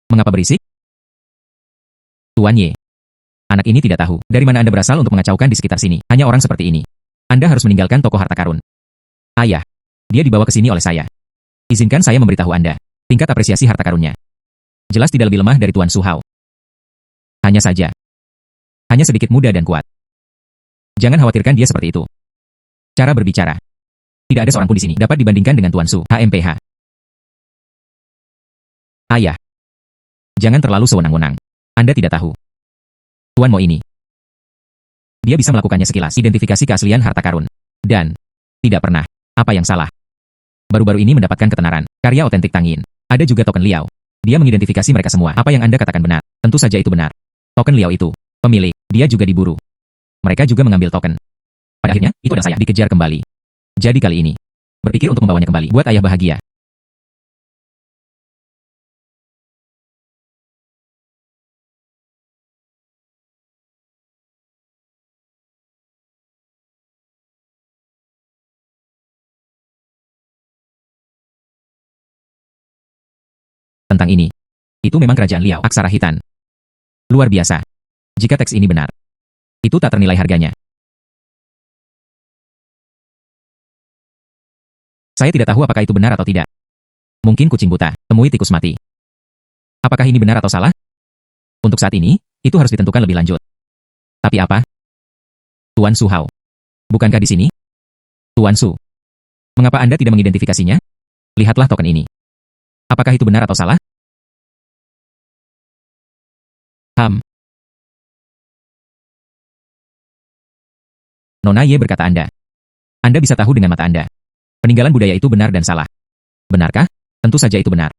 A: Mengapa berisik? Tuan Ye. Anak ini tidak tahu dari mana Anda berasal untuk mengacaukan di sekitar sini. Hanya orang seperti ini. Anda harus meninggalkan toko harta karun. Ayah. Dia dibawa ke sini oleh saya. Izinkan saya memberitahu Anda. Tingkat apresiasi harta karunnya jelas tidak lebih lemah dari Tuan Su Hao. Hanya saja. Hanya sedikit muda dan kuat. Jangan khawatirkan dia seperti itu. Cara berbicara. Tidak ada seorang pun di sini dapat dibandingkan dengan Tuan Su, HMPH. Ayah. Jangan terlalu sewenang-wenang. Anda tidak tahu. Tuan Mo ini. Dia bisa melakukannya sekilas. Identifikasi keaslian harta karun. Dan tidak pernah. Apa yang salah? Baru-baru ini mendapatkan ketenaran. Karya otentik Tang Yin. Ada juga token Liao. Dia mengidentifikasi mereka semua. Apa yang Anda katakan benar. Tentu saja itu benar. Token Liao itu. Pemilik. Dia juga diburu. Mereka juga mengambil token. Pada akhirnya, itu adalah saya. Dikejar kembali. Jadi kali ini. Berpikir untuk membawanya kembali. Buat ayah bahagia. Tentang ini. Itu memang kerajaan Liao. Aksara Hitan. Luar biasa. Jika teks ini benar. Itu tak ternilai harganya. Saya tidak tahu apakah itu benar atau tidak. Mungkin kucing buta, temui tikus mati. Apakah ini benar atau salah? Untuk saat ini, itu harus ditentukan lebih lanjut. Tapi apa? Tuan Su Hao. Bukankah di sini? Tuan Su. Mengapa Anda tidak mengidentifikasinya? Lihatlah token ini. Apakah itu benar atau salah? Nona Ye berkata Anda. Anda bisa tahu dengan mata Anda. Peninggalan budaya itu benar dan salah. Benarkah? Tentu saja itu benar.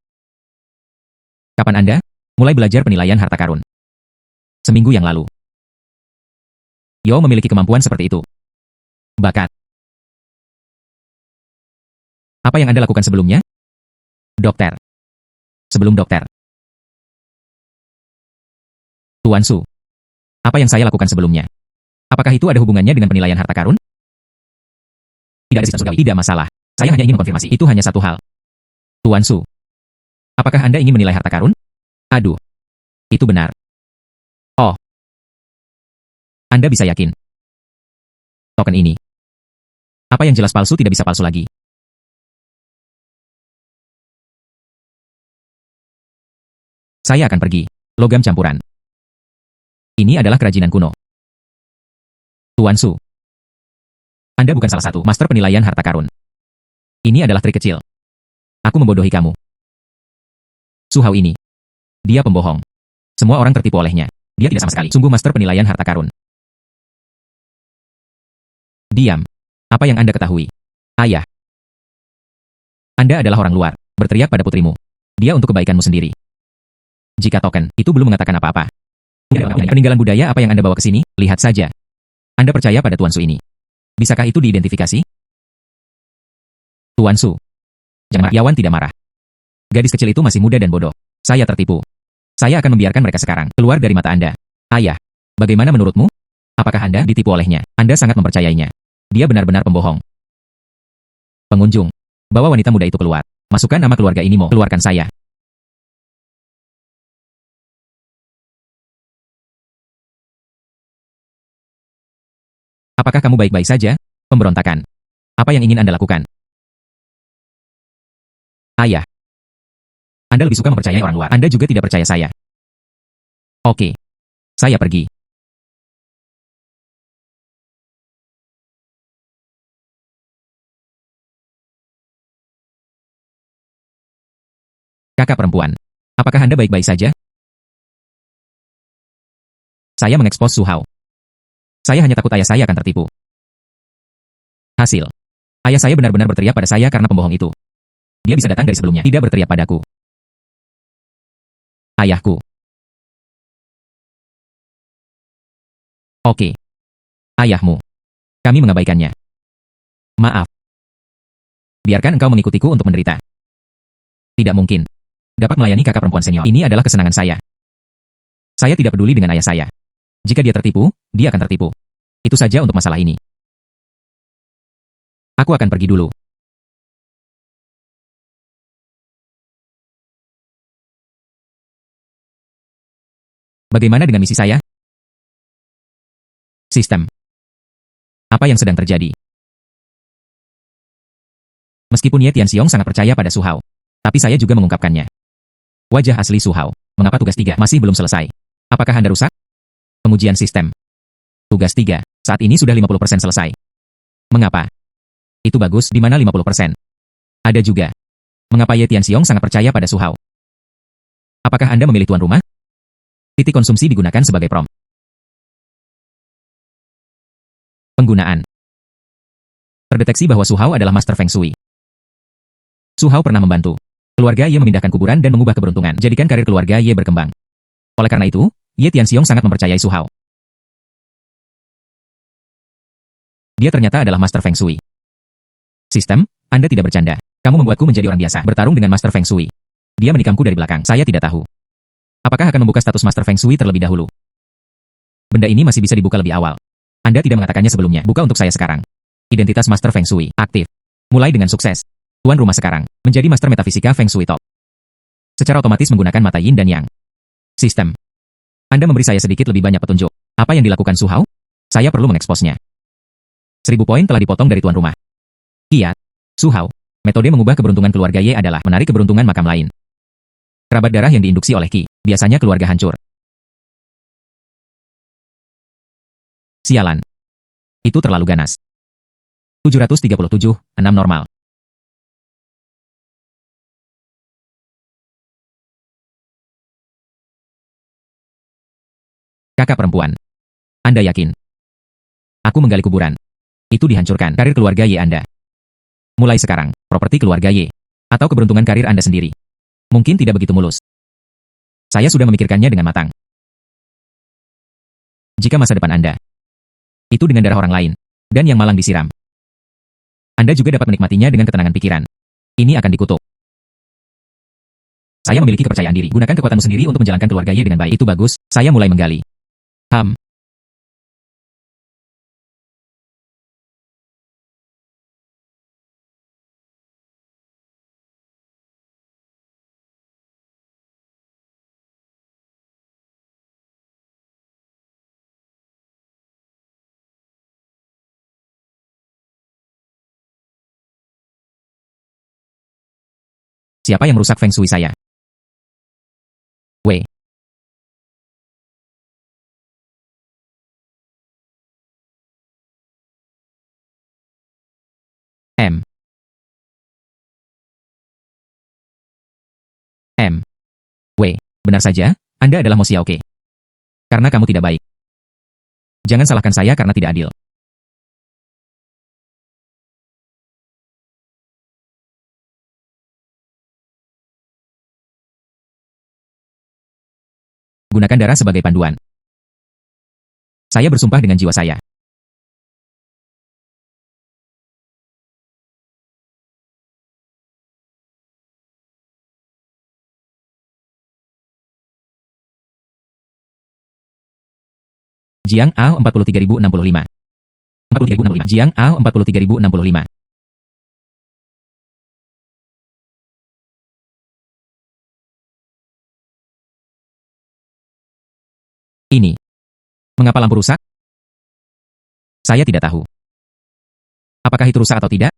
A: Kapan Anda mulai belajar penilaian harta karun? Seminggu yang lalu. Yo memiliki kemampuan seperti itu. Bakat. Apa yang Anda lakukan sebelumnya? Dokter. Sebelum dokter. Tuan Su. Apa yang saya lakukan sebelumnya? Apakah itu ada hubungannya dengan penilaian harta karun? Tidak ada sistem surgawi. Tidak masalah. Saya hanya ingin mengkonfirmasi. Itu hanya satu hal. Tuan Su. Apakah Anda ingin menilai harta karun? Aduh. Itu benar. Oh. Anda bisa yakin. Token ini. Apa yang jelas palsu tidak bisa palsu lagi. Saya akan pergi. Logam campuran. Ini adalah kerajinan kuno. Tuan Su. Anda bukan salah satu master penilaian harta karun. Ini adalah trik kecil. Aku membodohi kamu. Su Hao ini. Dia pembohong. Semua orang tertipu olehnya. Dia tidak sama sekali. Sungguh master penilaian harta karun. Diam. Apa yang Anda ketahui? Ayah. Anda adalah orang luar. Berteriak pada putrimu. Dia untuk kebaikanmu sendiri. Jika token itu belum mengatakan apa-apa. Peninggalan budaya apa yang Anda bawa ke sini? Lihat saja. Anda percaya pada Tuan Su ini? Bisakah itu diidentifikasi? Tuan Su. Jangan marah. Yawan tidak marah. Gadis kecil itu masih muda dan bodoh. Saya tertipu. Saya akan membiarkan mereka sekarang keluar dari mata Anda. Ayah. Bagaimana menurutmu? Apakah Anda ditipu olehnya? Anda sangat mempercayainya. Dia benar-benar pembohong. Pengunjung. Bawa wanita muda itu keluar. Masukkan nama keluarga ini Mo. Keluarkan saya. Apakah kamu baik-baik saja? Pemberontakan. Apa yang ingin Anda lakukan? Ayah. Anda lebih suka mempercayai orang luar. Anda juga tidak percaya saya. Oke. Saya pergi. Kakak perempuan. Apakah Anda baik-baik saja? Saya mengekspos Su Hao. Saya hanya takut ayah saya akan tertipu. Hasil. Ayah saya benar-benar berteriak pada saya karena pembohong itu. Dia bisa datang dari sebelumnya. Tidak berteriak padaku. Ayahku. Oke. Ayahmu. Kami mengabaikannya. Maaf. Biarkan engkau mengikutiku untuk menderita. Tidak mungkin. Dapat melayani kakak perempuan senior. Ini adalah kesenangan saya. Saya tidak peduli dengan ayah saya. Jika dia tertipu, dia akan tertipu. Itu saja untuk masalah ini. Aku akan pergi dulu. Bagaimana dengan misi saya? Sistem. Apa yang sedang terjadi? Meskipun Ye Tianxiong sangat percaya pada Su Hao, tapi saya juga mengungkapkannya. Wajah asli Su Hao. Mengapa tugas 3 masih belum selesai? Apakah Anda rusak? Pengujian sistem. Tugas 3. Saat ini sudah 50% selesai. Mengapa? Itu bagus, di mana 50%? Ada juga. Mengapa Ye Tianxiong sangat percaya pada Su Hao? Apakah Anda memilih tuan rumah? Titik konsumsi digunakan sebagai prompt. Penggunaan. Terdeteksi bahwa Su Hao adalah Master Feng Shui. Su Hao pernah membantu keluarga Ye memindahkan kuburan dan mengubah keberuntungan, jadikan karir keluarga Ye berkembang. Oleh karena itu, Ye Tianxiong sangat mempercayai Su Hao. Dia ternyata adalah Master Feng Shui. Sistem, Anda tidak bercanda. Kamu membuatku menjadi orang biasa, bertarung dengan Master Feng Shui. Dia menikamku dari belakang, saya tidak tahu. Apakah akan membuka status Master Feng Shui terlebih dahulu? Benda ini masih bisa dibuka lebih awal. Anda tidak mengatakannya sebelumnya, buka untuk saya sekarang. Identitas Master Feng Shui, aktif. Mulai dengan sukses. Tuan rumah sekarang, menjadi Master Metafisika Feng Shui Top. Secara otomatis menggunakan mata Yin dan Yang. Sistem. Anda memberi saya sedikit lebih banyak petunjuk. Apa yang dilakukan Su Hao? Saya perlu mengeksposnya. 1000 poin telah dipotong dari tuan rumah. Kiat. Su Hao. Metode mengubah keberuntungan keluarga Ye adalah menarik keberuntungan makam lain. Kerabat darah yang diinduksi oleh Qi, biasanya keluarga hancur. Sialan. Itu terlalu ganas. 737, 6 normal. Kakak perempuan. Anda yakin? Aku menggali kuburan. Itu dihancurkan karir keluarga Ye Anda. Mulai sekarang, properti keluarga Ye. Atau keberuntungan karir Anda sendiri. Mungkin tidak begitu mulus. Saya sudah memikirkannya dengan matang. Jika masa depan Anda itu dengan darah orang lain, dan yang malang disiram, Anda juga dapat menikmatinya dengan ketenangan pikiran. Ini akan dikutuk. Saya memiliki kepercayaan diri. Gunakan kekuatanmu sendiri untuk menjalankan keluarga Ye dengan baik. Itu bagus, saya mulai menggali. Siapa yang merusak Feng Shui saya? W. M. M. W. Benar saja, Anda adalah Mo Xiaoke. Karena kamu tidak baik. Jangan salahkan saya karena tidak adil. Gunakan darah sebagai panduan. Saya bersumpah dengan jiwa saya. Jiang A 43065. 43065. Jiang A 43065. Ini. Mengapa lampu rusak? Saya tidak tahu. Apakah itu rusak atau tidak?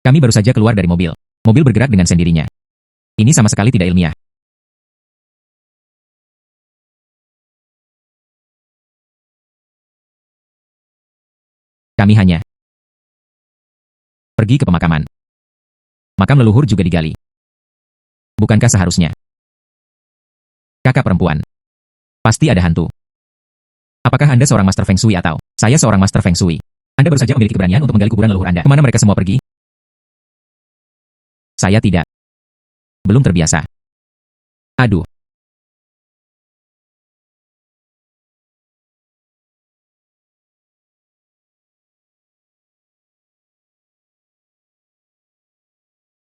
A: Kami baru saja keluar dari mobil. Mobil bergerak dengan sendirinya. Ini sama sekali tidak ilmiah. Kami hanya pergi ke pemakaman. Makam leluhur juga digali. Bukankah seharusnya? Kakak perempuan. Pasti ada hantu. Apakah Anda seorang Master Feng Shui atau saya seorang Master Feng Shui? Anda baru saja memiliki keberanian untuk menggali kuburan leluhur Anda. Kemana mereka semua pergi? Saya tidak. Belum terbiasa. Aduh.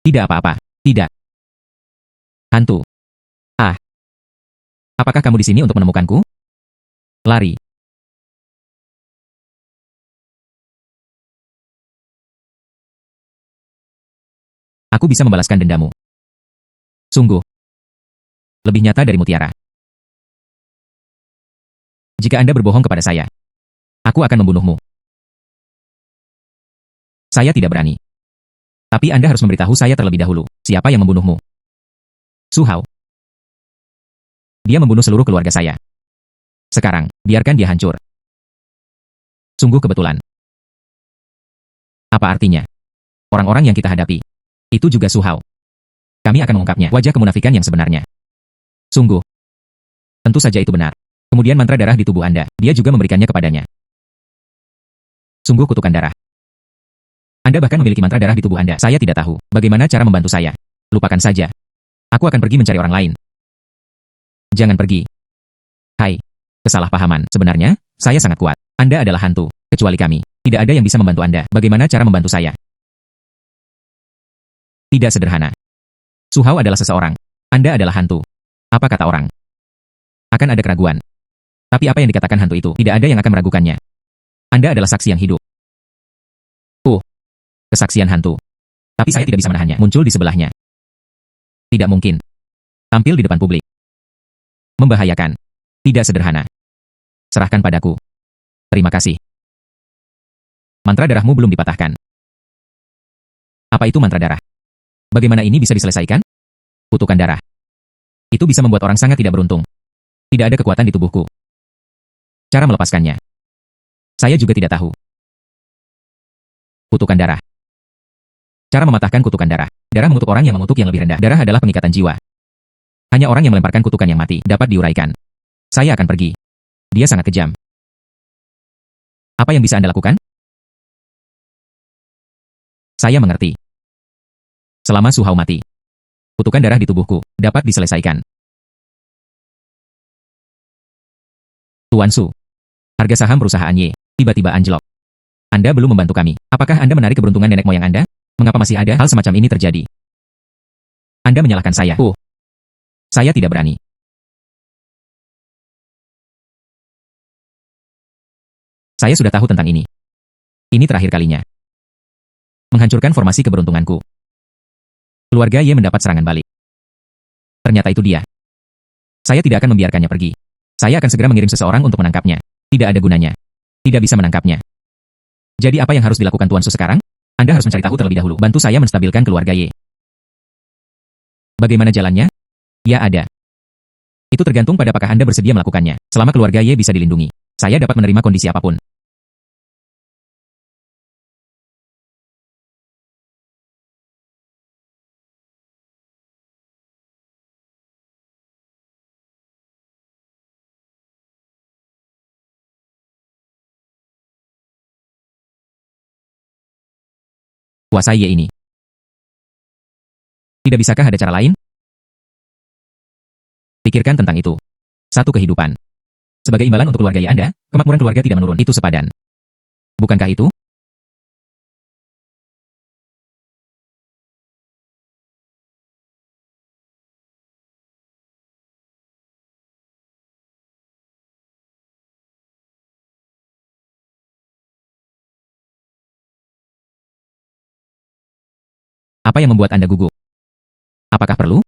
A: Tidak apa-apa. Tidak. Hantu. Ah. Apakah kamu di sini untuk menemukanku? Lari. Aku bisa membalaskan dendamu. Sungguh. Lebih nyata dari mutiara. Jika Anda berbohong kepada saya, aku akan membunuhmu. Saya tidak berani. Tapi Anda harus memberitahu saya terlebih dahulu, siapa yang membunuhmu. Su Hao. Dia membunuh seluruh keluarga saya. Sekarang, biarkan dia hancur. Sungguh kebetulan. Apa artinya? Orang-orang yang kita hadapi, itu juga Su Hao. Kami akan mengungkapnya, wajah kemunafikan yang sebenarnya. Sungguh. Tentu saja itu benar. Kemudian mantra darah di tubuh Anda, dia juga memberikannya kepadanya. Sungguh kutukan darah. Anda bahkan memiliki mantra darah di tubuh Anda. Saya tidak tahu bagaimana cara membantu saya. Lupakan saja. Aku akan pergi mencari orang lain. Jangan pergi. Hai. Kesalahpahaman. Sebenarnya, saya sangat kuat. Anda adalah hantu. Kecuali kami. Tidak ada yang bisa membantu Anda. Bagaimana cara membantu saya? Tidak sederhana. Su Hao adalah seseorang. Anda adalah hantu. Apa kata orang? Akan ada keraguan. Tapi apa yang dikatakan hantu itu, tidak ada yang akan meragukannya. Anda adalah saksi yang hidup. Kesaksian hantu. Tapi saya tidak bisa menahannya. Muncul di sebelahnya. Tidak mungkin. Tampil di depan publik. Membahayakan. Tidak sederhana. Serahkan padaku. Terima kasih. Mantra darahmu belum dipatahkan. Apa itu mantra darah? Bagaimana ini bisa diselesaikan? Kutukan darah. Itu bisa membuat orang sangat tidak beruntung. Tidak ada kekuatan di tubuhku. Cara melepaskannya. Saya juga tidak tahu. Kutukan darah. Cara mematahkan kutukan darah. Darah mengutuk orang yang mengutuk yang lebih rendah. Darah adalah pengikatan jiwa. Hanya orang yang melemparkan kutukan yang mati dapat diuraikan. Saya akan pergi. Dia sangat kejam. Apa yang bisa Anda lakukan? Saya mengerti. Selama Su Hao mati, kutukan darah di tubuhku dapat diselesaikan. Tuan Su, harga saham perusahaan Y tiba-tiba anjlok. Anda belum membantu kami. Apakah Anda menarik keberuntungan nenek moyang Anda? Mengapa masih ada hal semacam ini terjadi? Anda menyalahkan saya. Saya tidak berani. Saya sudah tahu tentang ini. Ini terakhir kalinya. Menghancurkan formasi keberuntunganku. Keluarga Y mendapat serangan balik. Ternyata itu dia. Saya tidak akan membiarkannya pergi. Saya akan segera mengirim seseorang untuk menangkapnya. Tidak ada gunanya. Tidak bisa menangkapnya. Jadi apa yang harus dilakukan Tuan Su sekarang? Anda harus mencari tahu terlebih dahulu. Bantu saya menstabilkan keluarga Y. Bagaimana jalannya? Ya ada. Itu tergantung pada apakah Anda bersedia melakukannya. Selama keluarga Y bisa dilindungi, saya dapat menerima kondisi apapun. Kuasai Y ini. Tidak bisakah ada cara lain? Pikirkan tentang itu. Satu kehidupan. Sebagai imbalan untuk keluarga Y Anda, kemakmuran keluarga tidak menurun. Itu sepadan. Bukankah itu? Apa yang membuat Anda gugup? Apakah perlu?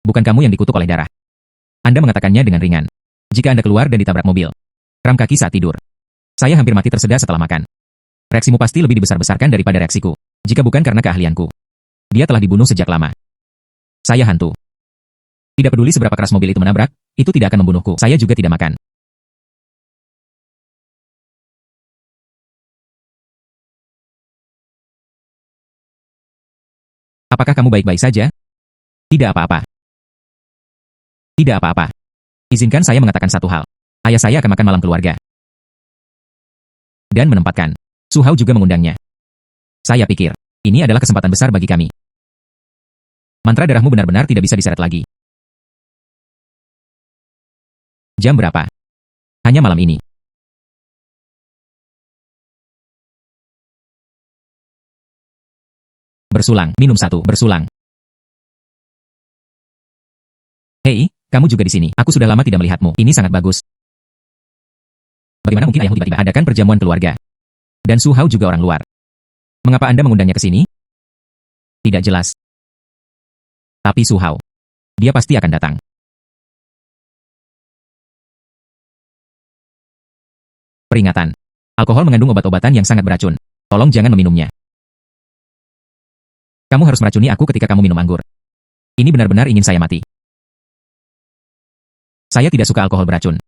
A: Bukan kamu yang dikutuk oleh darah. Anda mengatakannya dengan ringan. Jika Anda keluar dan ditabrak mobil, kram kaki saat tidur. Saya hampir mati tersedak setelah makan. Reaksimu pasti lebih dibesar-besarkan daripada reaksiku. Jika bukan karena keahlianku. Dia telah dibunuh sejak lama. Saya hantu. Tidak peduli seberapa keras mobil itu menabrak, itu tidak akan membunuhku. Saya juga tidak makan. Apakah kamu baik-baik saja? Tidak apa-apa. Tidak apa-apa. Izinkan saya mengatakan satu hal. Ayah saya akan makan malam keluarga. Dan menempatkan. Su Hao juga mengundangnya. Saya pikir, ini adalah kesempatan besar bagi kami. Mantra darahmu benar-benar tidak bisa diseret lagi. Jam berapa? Hanya malam ini. Bersulang, minum satu, bersulang. Hei, kamu juga di sini. Aku sudah lama tidak melihatmu. Ini sangat bagus. Bagaimana mungkin ayahmu tiba-tiba adakan perjamuan keluarga? Dan Su Hao juga orang luar. Mengapa Anda mengundangnya ke sini? Tidak jelas. Tapi Su Hao, dia pasti akan datang. Peringatan. Alkohol mengandung obat-obatan yang sangat beracun. Tolong jangan meminumnya. Kamu harus meracuni aku ketika kamu minum anggur. Ini benar-benar ingin saya mati. Saya tidak suka alkohol beracun.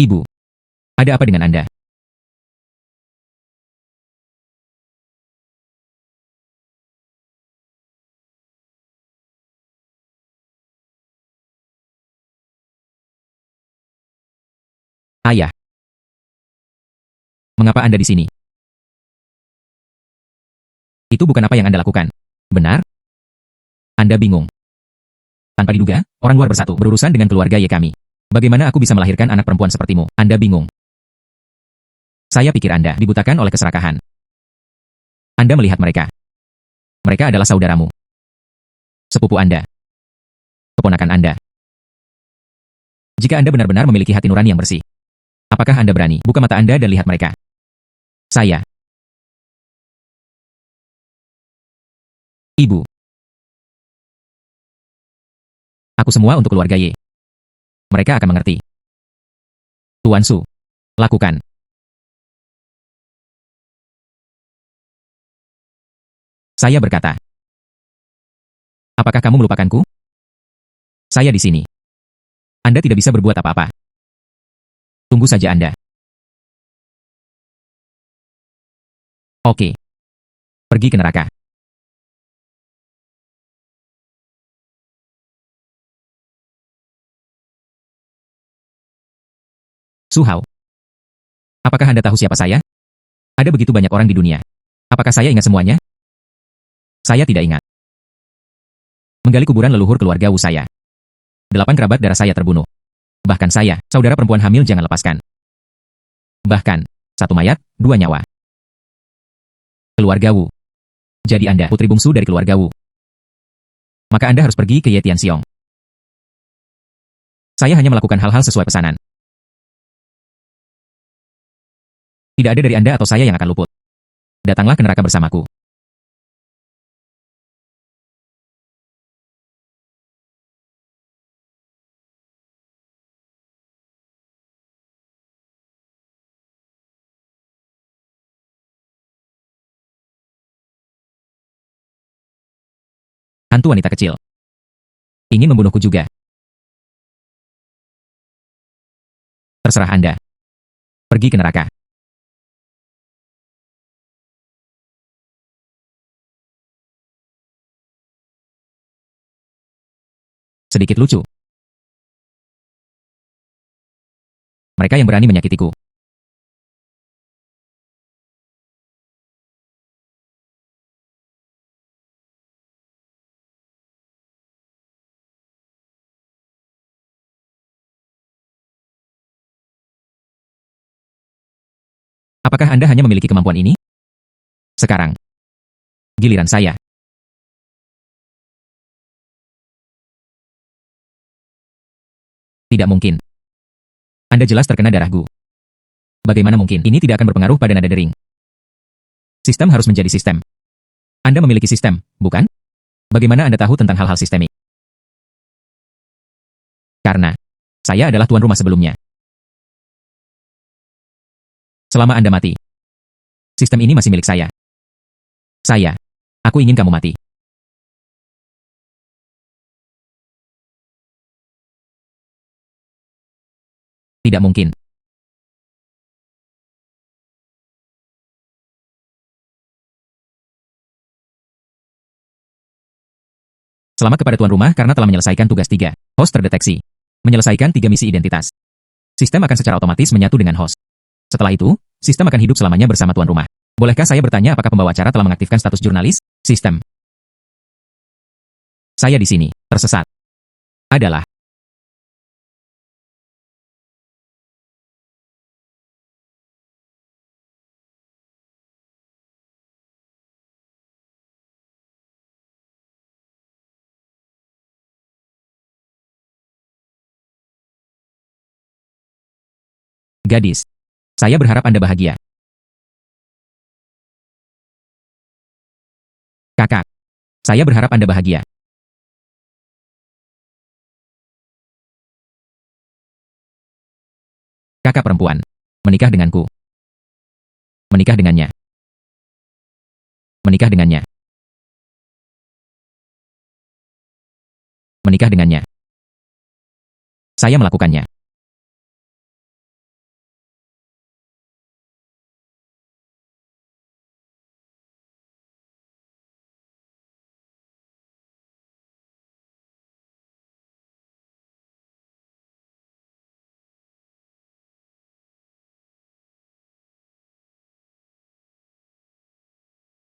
A: Ibu, ada apa dengan Anda? Ayah, mengapa Anda di sini? Itu bukan apa yang Anda lakukan. Benar? Anda bingung. Tanpa diduga, orang luar bersatu berurusan dengan keluarga Ye kami. Bagaimana aku bisa melahirkan anak perempuan sepertimu? Anda bingung. Saya pikir Anda dibutakan oleh keserakahan. Anda melihat mereka. Mereka adalah saudaramu. Sepupu Anda. Keponakan Anda. Jika Anda benar-benar memiliki hati nurani yang bersih, apakah Anda berani buka mata Anda dan lihat mereka? Saya. Ibu. Aku semua untuk keluarga Ye. Mereka akan mengerti. Tuan Su. Lakukan. Saya berkata. Apakah kamu melupakanku? Saya di sini. Anda tidak bisa berbuat apa-apa. Tunggu saja Anda. Oke. Pergi ke neraka. Su Hao. Apakah Anda tahu siapa saya? Ada begitu banyak orang di dunia. Apakah saya ingat semuanya? Saya tidak ingat. Menggali kuburan leluhur keluarga Wu saya. 8 kerabat darah saya terbunuh. Bahkan saya, saudara perempuan hamil jangan lepaskan. Bahkan, 1 mayat, 2 nyawa. Keluarga Wu. Jadi Anda putri bungsu dari keluarga Wu. Maka Anda harus pergi ke Ye Tianxiong. Saya hanya melakukan hal-hal sesuai pesanan. Tidak ada dari Anda atau saya yang akan luput. Datanglah ke neraka bersamaku. Hantu wanita kecil. Ingin membunuhku juga. Terserah Anda. Pergi ke neraka. Sedikit lucu. Mereka yang berani menyakitiku. Apakah Anda hanya memiliki kemampuan ini? Sekarang. Giliran saya. Tidak mungkin. Anda jelas terkena darahku. Bagaimana mungkin ini tidak akan berpengaruh pada nada dering? Sistem harus menjadi sistem. Anda memiliki sistem, bukan? Bagaimana Anda tahu tentang hal-hal sistemik? Karena saya adalah tuan rumah sebelumnya. Selama Anda mati, sistem ini masih milik saya. Aku ingin kamu mati. Tidak mungkin. Selamat kepada tuan rumah karena telah menyelesaikan tugas 3. Host terdeteksi. Menyelesaikan 3 misi identitas. Sistem akan secara otomatis menyatu dengan host. Setelah itu, sistem akan hidup selamanya bersama tuan rumah. Bolehkah saya bertanya apakah pembawa acara telah mengaktifkan status jurnalis? Sistem. Saya di sini, tersesat. Adalah Gadis. Saya berharap Anda bahagia. Kakak. Saya berharap Anda bahagia. Kakak perempuan. Menikah denganku. Menikah dengannya. Menikah dengannya. Menikah dengannya. Saya melakukannya.